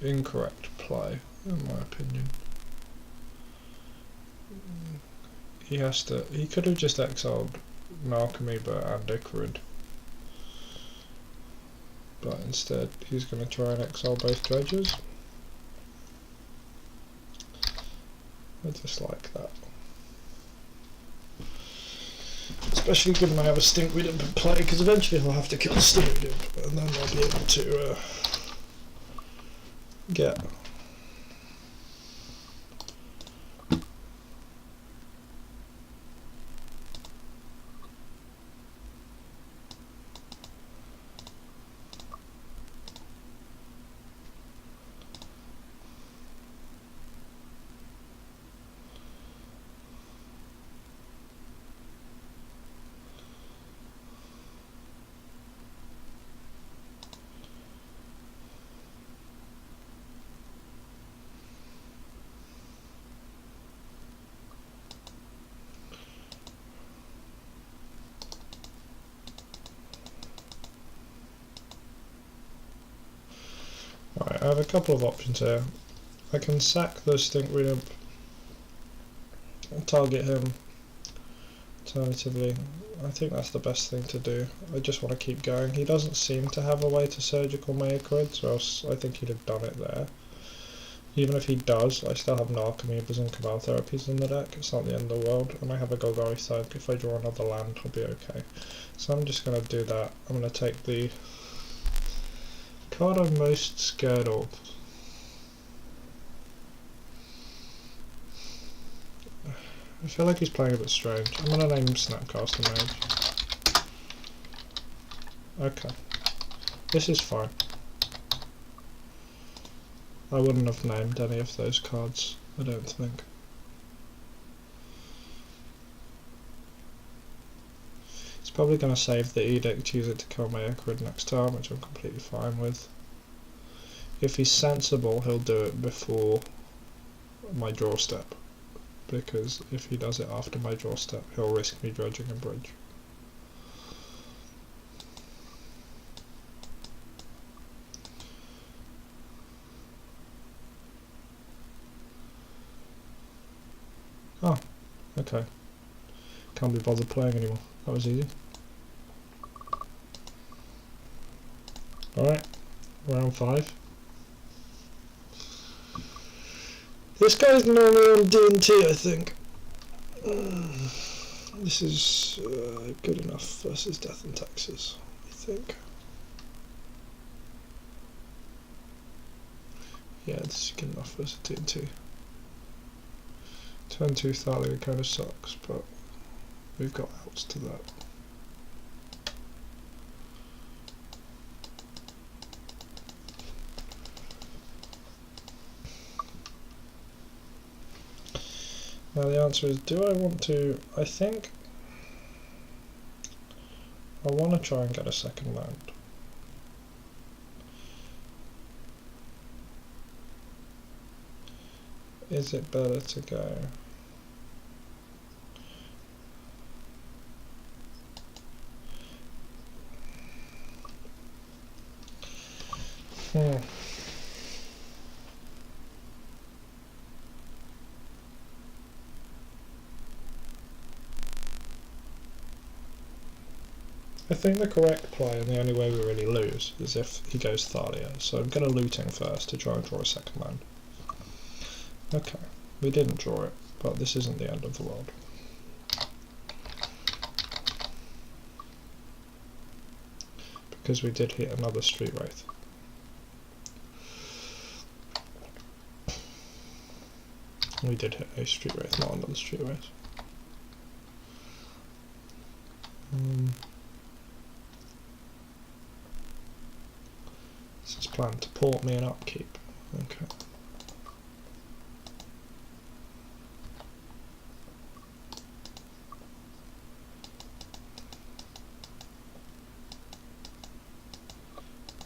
incorrect play, in my opinion. He could have just exiled Narcomoeba and Icarid. But instead he's going to try and exile both dredges. I just like that. Especially given I have a Stinkweed Imp in play, because eventually he'll have to kill the Stinkweed Imp, and then I'll be able to get Right, I have a couple of options here. I can sack the Stinkweed Imp and target him. Alternatively, I think that's the best thing to do. I just want to keep going. He doesn't seem to have a way to surgical Mayacrids, or else I think he'd have done it there. Even if he does, I still have Narcomoebas and Cabal Therapies in the deck. It's not the end of the world. And I have a Golgari Thug. If I draw another land, I'll be okay. So I'm just going to do that. I'm going to take the card I'm most scared of. I feel like he's playing a bit strange. I'm going to name him Snapcaster Mage. Okay. This is fine. I wouldn't have named any of those cards, I don't think. He's probably going to save the Edict, use it to kill Mayacrid next turn, which I'm completely fine with. If he's sensible, he'll do it before my draw step, because if he does it after my draw step, he'll risk me dredging a bridge. Oh, okay. Can't be bothered playing anymore. That was easy. Alright, round 5. This guy's normally on D&T, I think. This is good enough versus Death and Taxes, I think. Yeah, this is good enough versus D&T. Turn 2 Thalia kind of sucks, but we've got outs to that. Now the answer is, do I want to? I think I want to try and get a second land. Is it better to go? I think the correct play, and the only way we really lose, is if he goes Thalia. So I'm going to looting first to try and draw a second land. Okay, we didn't draw it, but this isn't the end of the world. Because we did hit another Street Wraith. We did hit a Street Wraith, not another Street Wraith. This is planned to port me an upkeep. Okay.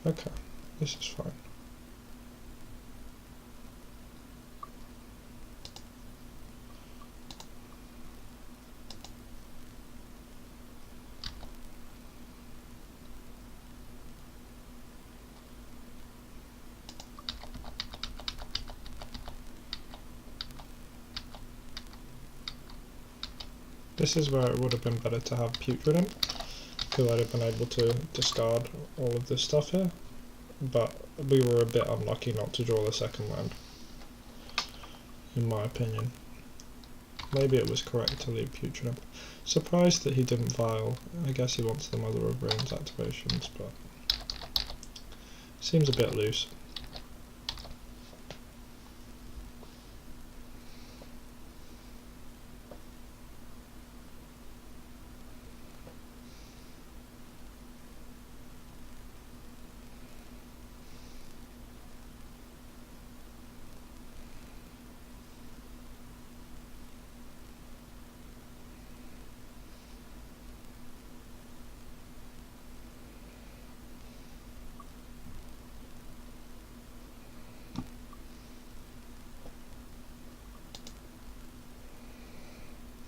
Okay, this is fine. This is where it would have been better to have Putrid Imp, because I'd have been able to discard all of this stuff here, but we were a bit unlucky not to draw the second land, in my opinion. Maybe it was correct to leave Putrid Imp. Surprised that he didn't Vial. I guess he wants the Mother of Ruins activations, but seems a bit loose.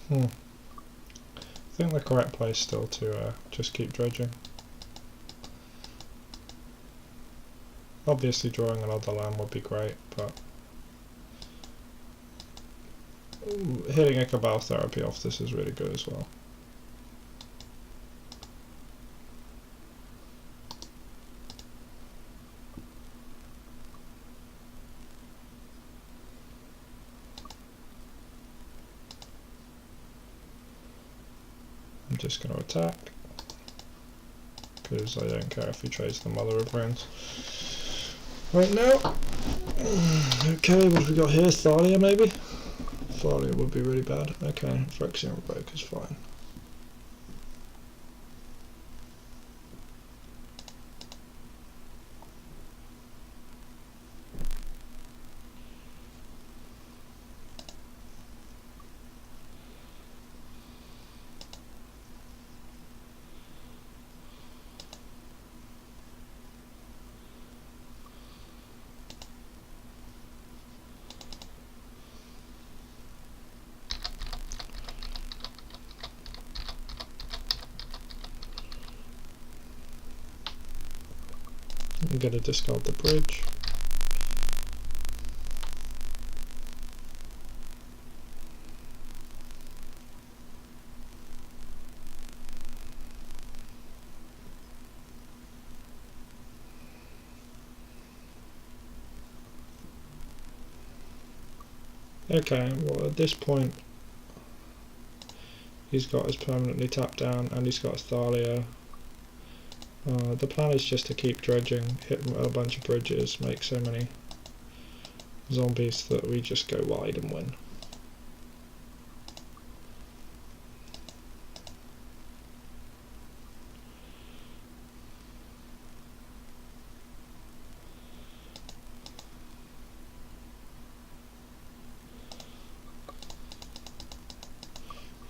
I think the correct play is still to just keep dredging. Obviously drawing another land would be great, but hitting a Cabal Therapy off this is really good as well. I'm just going to attack, because I don't care if he trades the Mother of Runes right now. Okay, what have we got here? Thalia maybe? Thalia would be really bad. Okay, Phyrexian Revoke is fine. I'm going to discard the bridge. Okay, well at this point he's got us permanently tapped down and he's got us Thalia. The plan is just to keep dredging, hit a bunch of bridges, make so many zombies that we just go wide and win.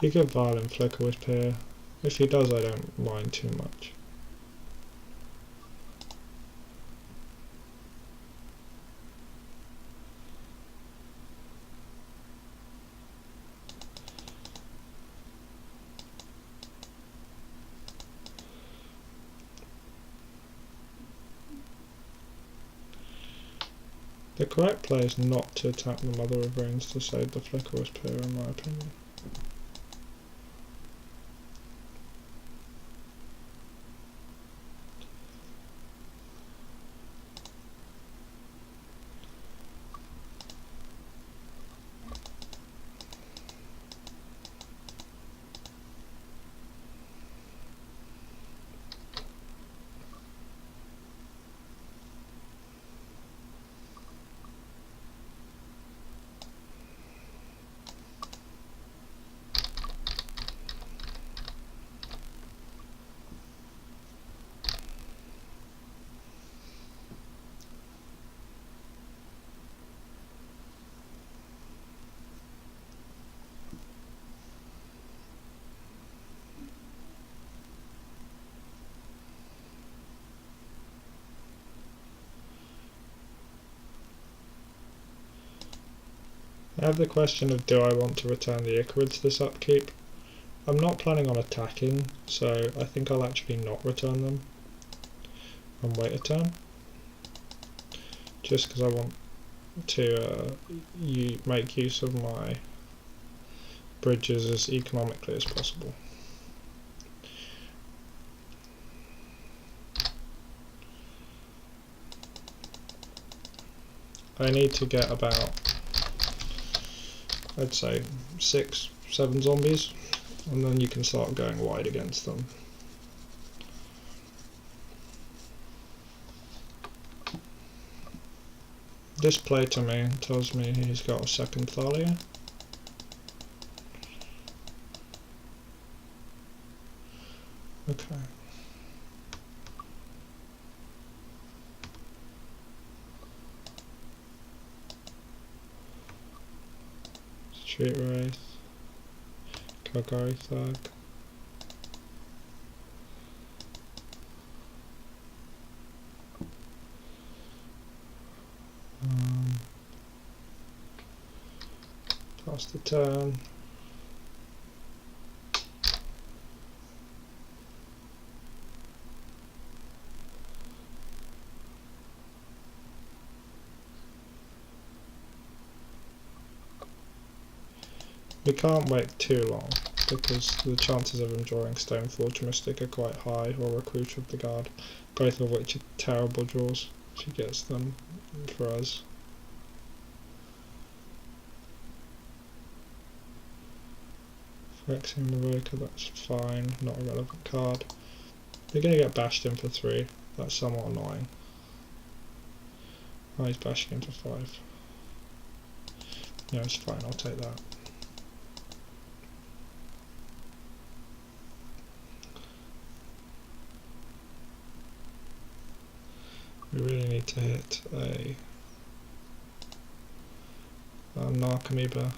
He could Violent Flicker Wisp here. If he does, I don't mind too much. The correct play is not to attack the Mother of Runes to save the Flicker Wisp here, in my opinion. I have the question of, do I want to return the Icarids this upkeep? I'm not planning on attacking, so I think I'll actually not return them and wait a turn. Just because I want to make use of my bridges as economically as possible. I need to get about, I'd say 6-7 zombies, and then you can start going wide against them. This play to me tells me he's got a second Thalia. Okay. Street Wraith, Calgary Thug. Pass the turn. We can't wait too long, because the chances of him drawing Stoneforge Mystic are quite high, or Recruiter of the Guard, both of which are terrible draws if he gets them for us. Phyrexian Revoker, that's fine, not a relevant card. We're going to get bashed in for 3, that's somewhat annoying. Oh, he's bashing in for 5. Yeah, it's fine, I'll take that. We really need to hit a Narcomoeba.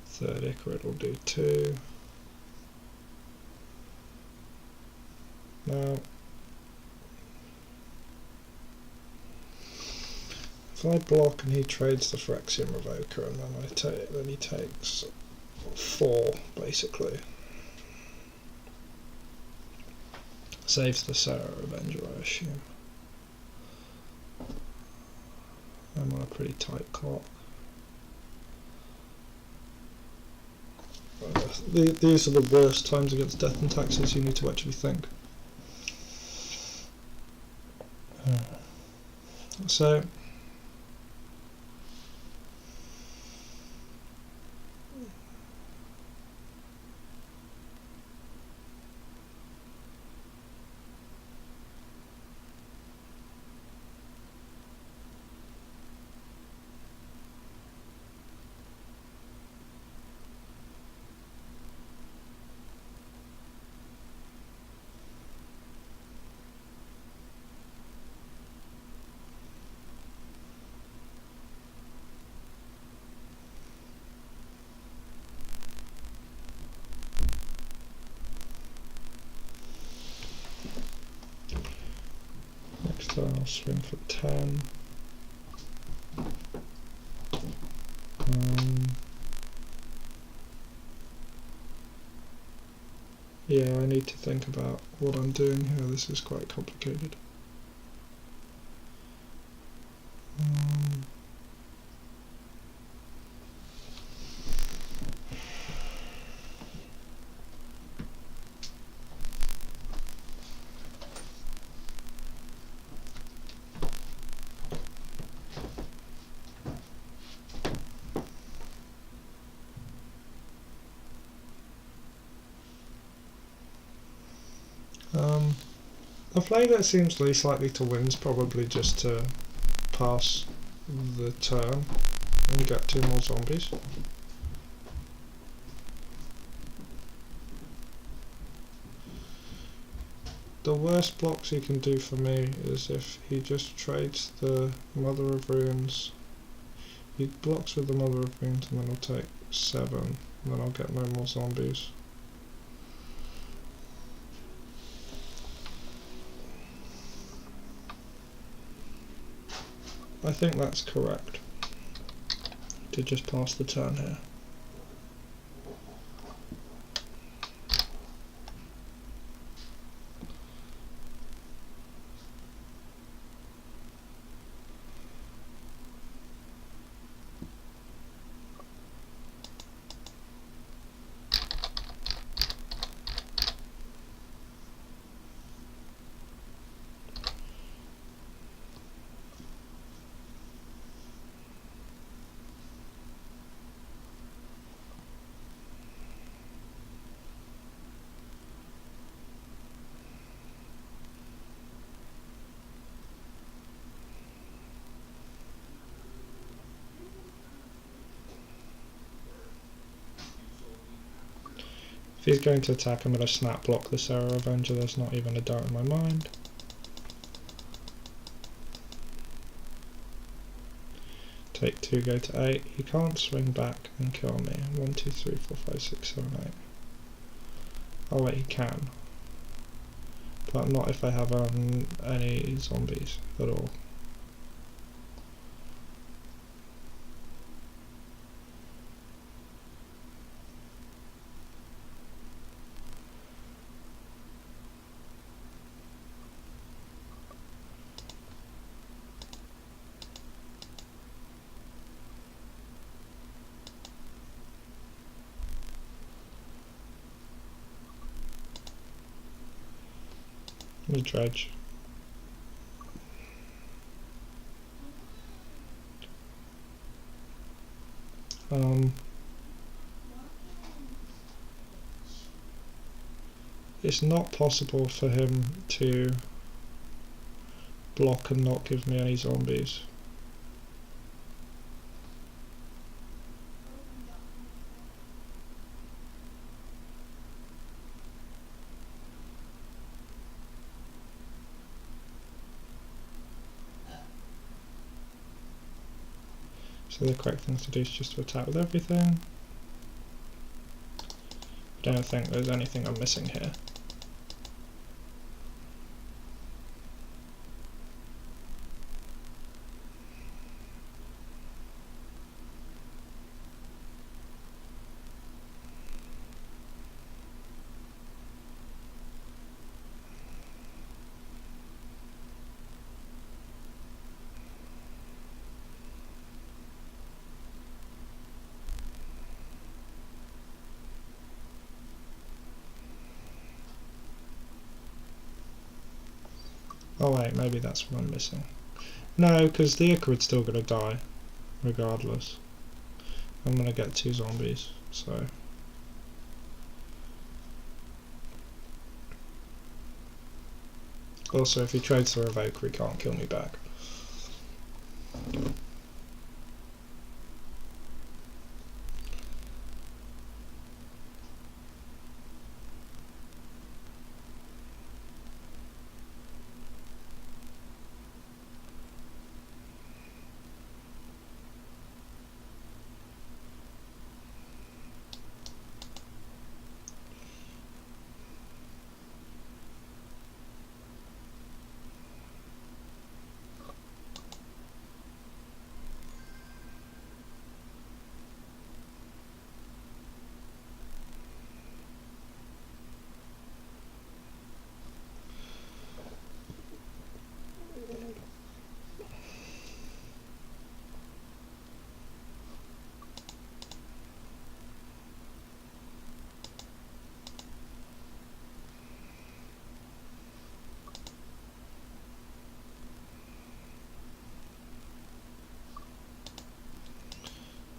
Third Icarid will do 2. Now, if I block and he trades the Phyrexian Revoker, and then he takes 4 basically. Saves the Sarah Avenger, I assume. I'm on a pretty tight clock. These are the worst times against Death and Taxes, you need to actually think. So next turn I'll swing for 10. Yeah, I need to think about what I'm doing here, this is quite complicated. The play that seems least likely to win is probably just to pass the turn and get 2 more zombies. The worst blocks he can do for me is if he just trades the Mother of Runes. He blocks with the Mother of Runes and then I'll take 7 and then I'll get no more zombies. I think that's correct, to just pass the turn here. If he's going to attack, I'm going to snap block the Sarah Avenger, there's not even a doubt in my mind. Take 2, go to 8. He can't swing back and kill me. 1, 2, 3, 4, 5, 6, 7, 8. Oh wait, he can. But not if I have any zombies at all. The Dredge. It's not possible for him to block and not give me any zombies. So the correct thing to do is just to attack with everything. I don't think there's anything I'm missing here. Oh wait, maybe that's what I'm missing. No, because the Icarid's still going to die, regardless. I'm going to get 2 zombies, so... Also, if he trades the Revoker, he can't kill me back.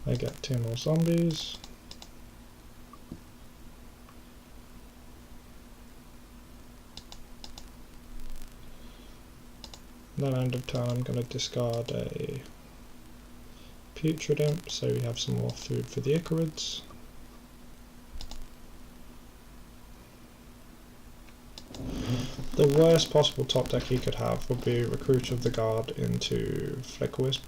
I get 2 more zombies. Then end of turn I'm going to discard a Putrid Imp, so we have some more food for the Icarids. The worst possible top deck he could have would be Recruit of the Guard into Flickerwisp.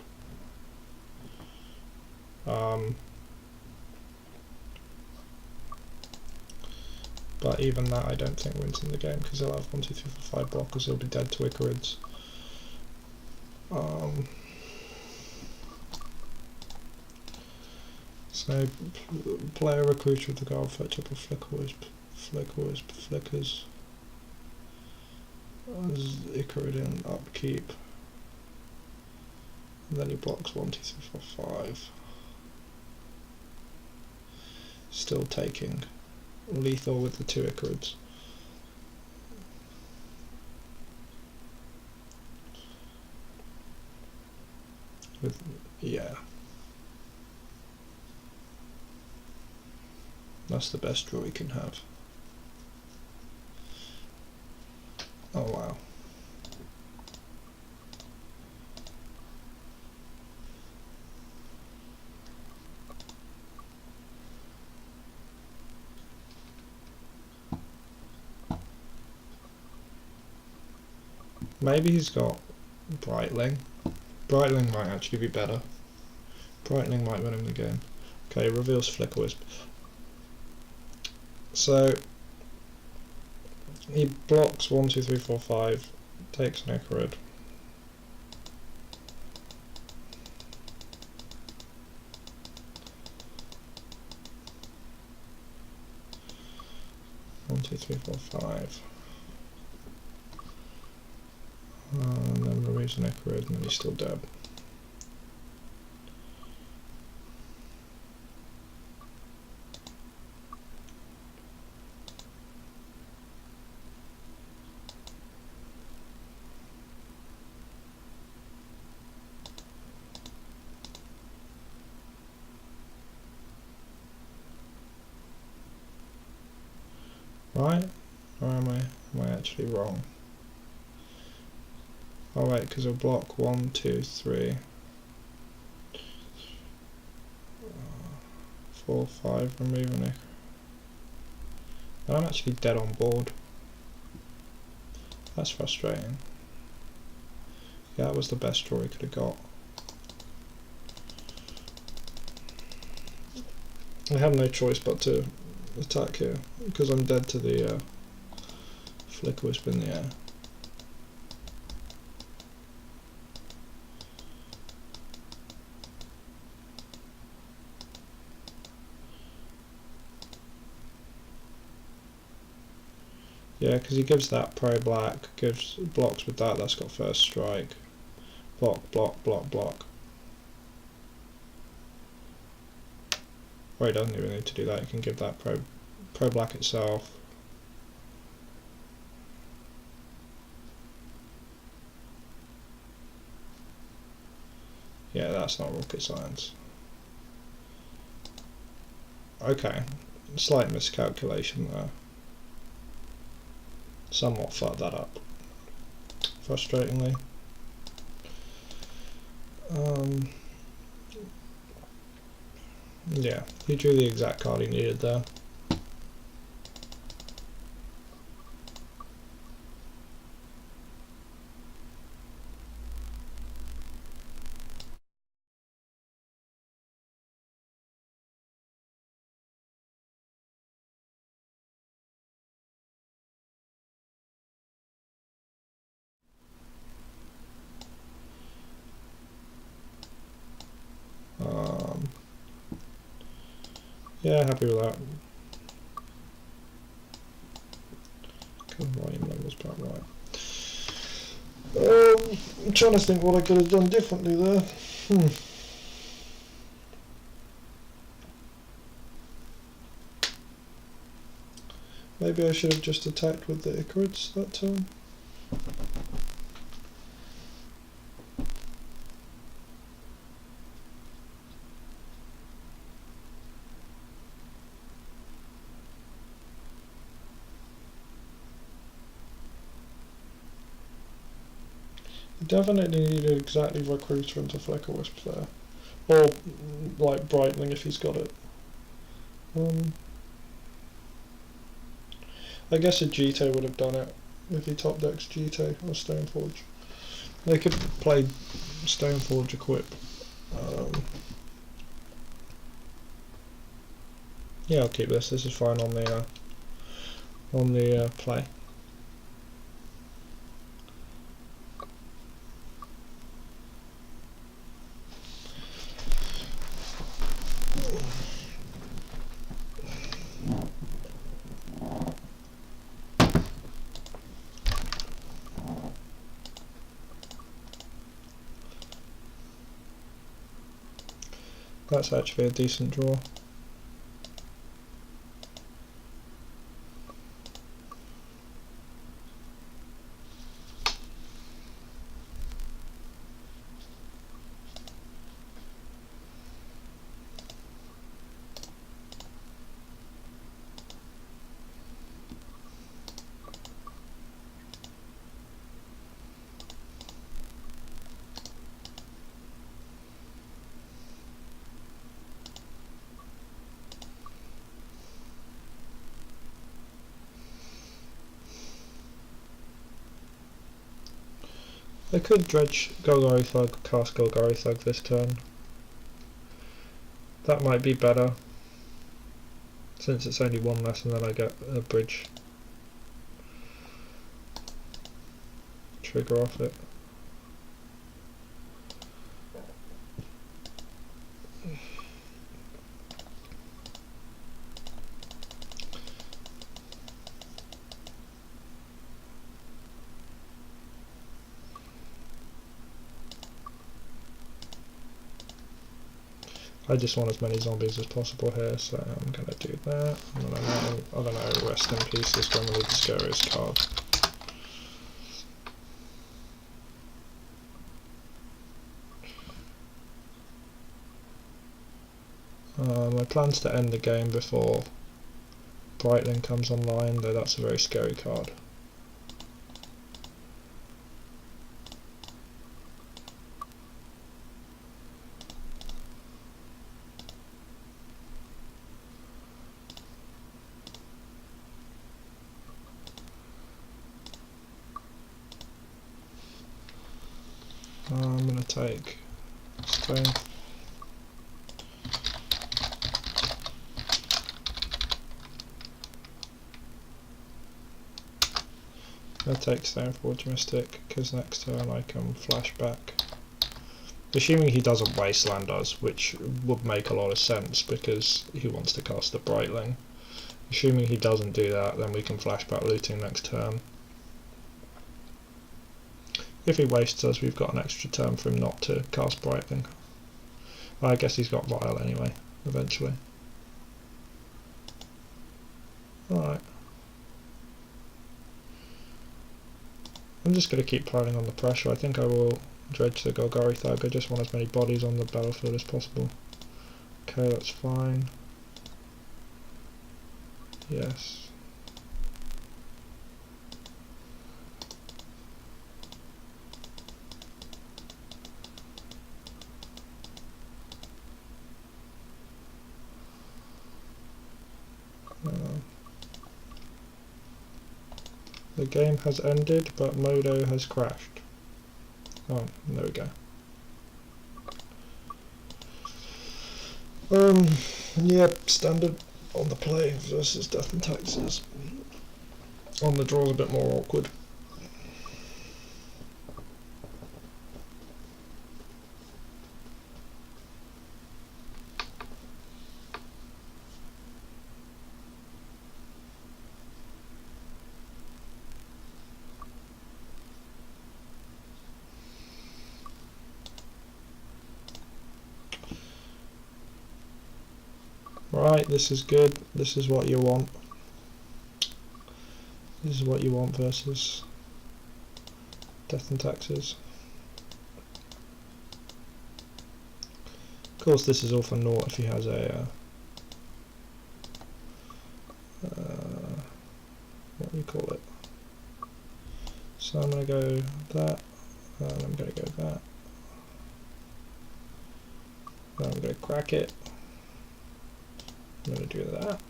But even that I don't think wins in the game, because he'll have 1, 2, 3, 4, 5 blockers, he'll be dead to Icarids. So play a Recruiter of the Guard, fetch up a Flickerwisp, flickers, Icarid in upkeep, and then he blocks 1, 2, 3, 4, 5. Still taking lethal with the 2 Icarids. Yeah. That's the best draw he can have. Oh wow. Maybe he's got Brightling. Brightling might actually be better. Brightling might win him the game. Okay, reveals Flickerwisp. So he blocks 1, 2, 3, 4, 5, takes an Icarid. One, two, three, four, 5. And then removes an Icarid and then he's still dead. Right? Or am I actually wrong? Oh wait, because I'll block 1, 2, 3, 4, 5, removing it. And I'm actually dead on board. That's frustrating. Yeah, that was the best draw he could have got. I have no choice but to attack here, because I'm dead to the Flicker Wisp in the air. Yeah, because he gives that pro black, gives blocks with that, that's got first strike. Block, block, block, block. Or he doesn't even need to do that, he can give that pro black itself. Yeah, that's not rocket science. Okay, slight miscalculation there. Somewhat fucked that up, frustratingly. Yeah, he drew the exact card he needed there. Yeah, happy with that. Volume level's about right. I'm trying to think what I could have done differently there. Maybe I should have just attacked with the Icarids that time. Definitely needed exactly Recruiter into Flicker Wisp there. Or, like, Brightening if he's got it. I guess a Jito would have done it if he top decks Jito or Stoneforge. They could play Stoneforge equip. Yeah, I'll keep this. This is fine on the play. That's actually a decent draw. They could dredge Golgari Thug, cast Golgari Thug this turn. That might be better, since it's only one less and then I get a bridge trigger off it. I just want as many zombies as possible here, so I'm going to do that. I don't know, Rest in Peace is generally the scariest card. My plan's to end the game before Brightling comes online, though that's a very scary card. I'm going to take stone. I'll take Stoneforge Mystic, because next turn I can flash back. Assuming he doesn't wasteland us, which would make a lot of sense because he wants to cast the Brightling. Assuming he doesn't do that, then we can flash back looting next turn. If he wastes us, we've got an extra turn for him not to cast Brightling. Well, I guess he's got Vial anyway, eventually. Alright. I'm just going to keep piling on the pressure. I think I will dredge the Golgari Thug. I just want as many bodies on the battlefield as possible. Okay, that's fine. Yes. The game has ended, but Modo has crashed. Oh, there we go. Yep, standard on the play versus Death and Taxes. On the draw's a bit more awkward. Right, this is good. This is what you want. This is what you want versus Death and Taxes. Of course, this is all for naught if he has a what do you call it? So I'm going to go that, and I'm going to go that. Then I'm going to crack it. I'm going to do that.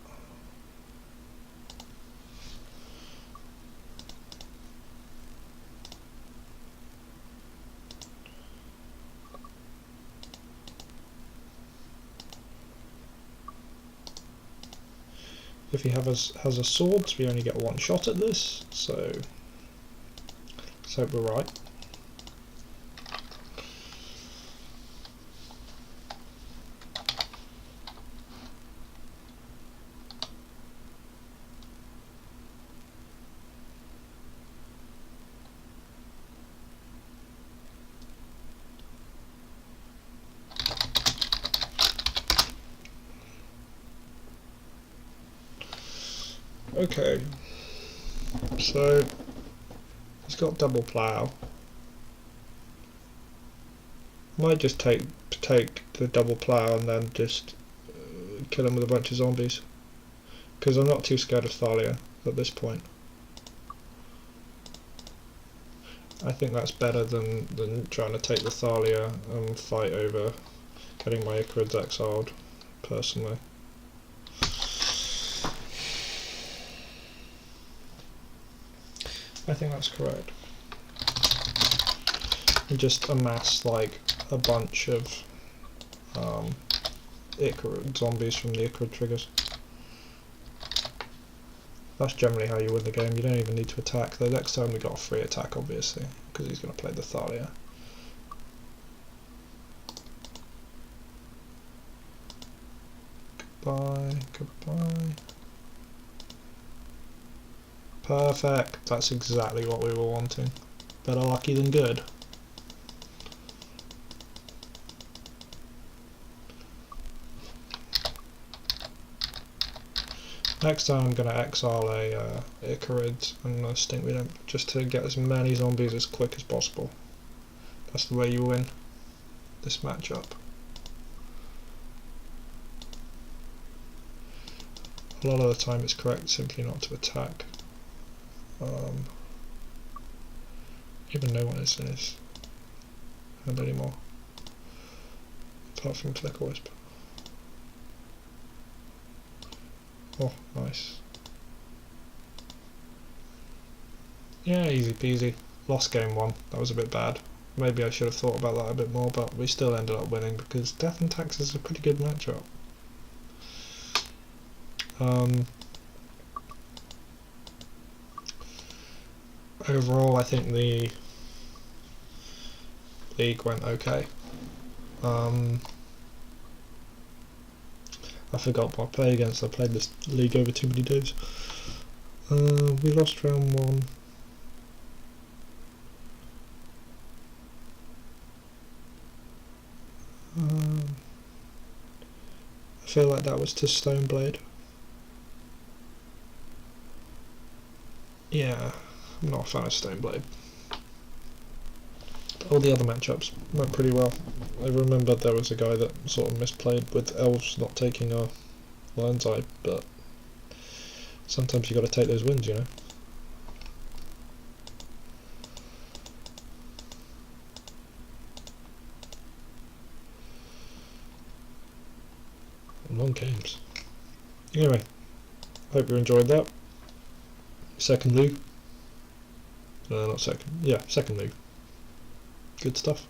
If he has a sword, we only get one shot at this, so let's hope we're right. Okay, so he's got double plough. Might just take the double plough and then just kill him with a bunch of zombies, because I'm not too scared of Thalia at this point. I think that's better than trying to take the Thalia and fight over getting my Icarids exiled, personally. I think that's correct. And just amass like a bunch of Icarid zombies from the Icarid triggers. That's generally how you win the game. You don't even need to attack. The next time we got a free attack, obviously, because he's going to play the Thalia. Goodbye, goodbye. Perfect, that's exactly what we were wanting. Better lucky than good. Next time I'm going to exile a Icarid and a Stinkweed Imp just to get as many zombies as quick as possible. That's the way you win this matchup. A lot of the time it's correct simply not to attack. Even no one is in this hand anymore, apart from Flicker Wisp. Oh, nice. Yeah, easy peasy. Lost game 1. That was a bit bad. Maybe I should have thought about that a bit more, but we still ended up winning because Death and Tax is a pretty good matchup. Overall, I think the league went okay. I forgot what I played against. I played this league over too many days. We lost round 1. I feel like that was to Stoneblade. Yeah, I'm not a fan of Stoneblade. But all the other matchups went pretty well. I remember there was a guy that sort of misplayed with Elves not taking our Lion's Eye, but sometimes you got to take those wins, you know. Long games. Anyway, hope you enjoyed that. Second league. Not second. Yeah, second league. Good stuff.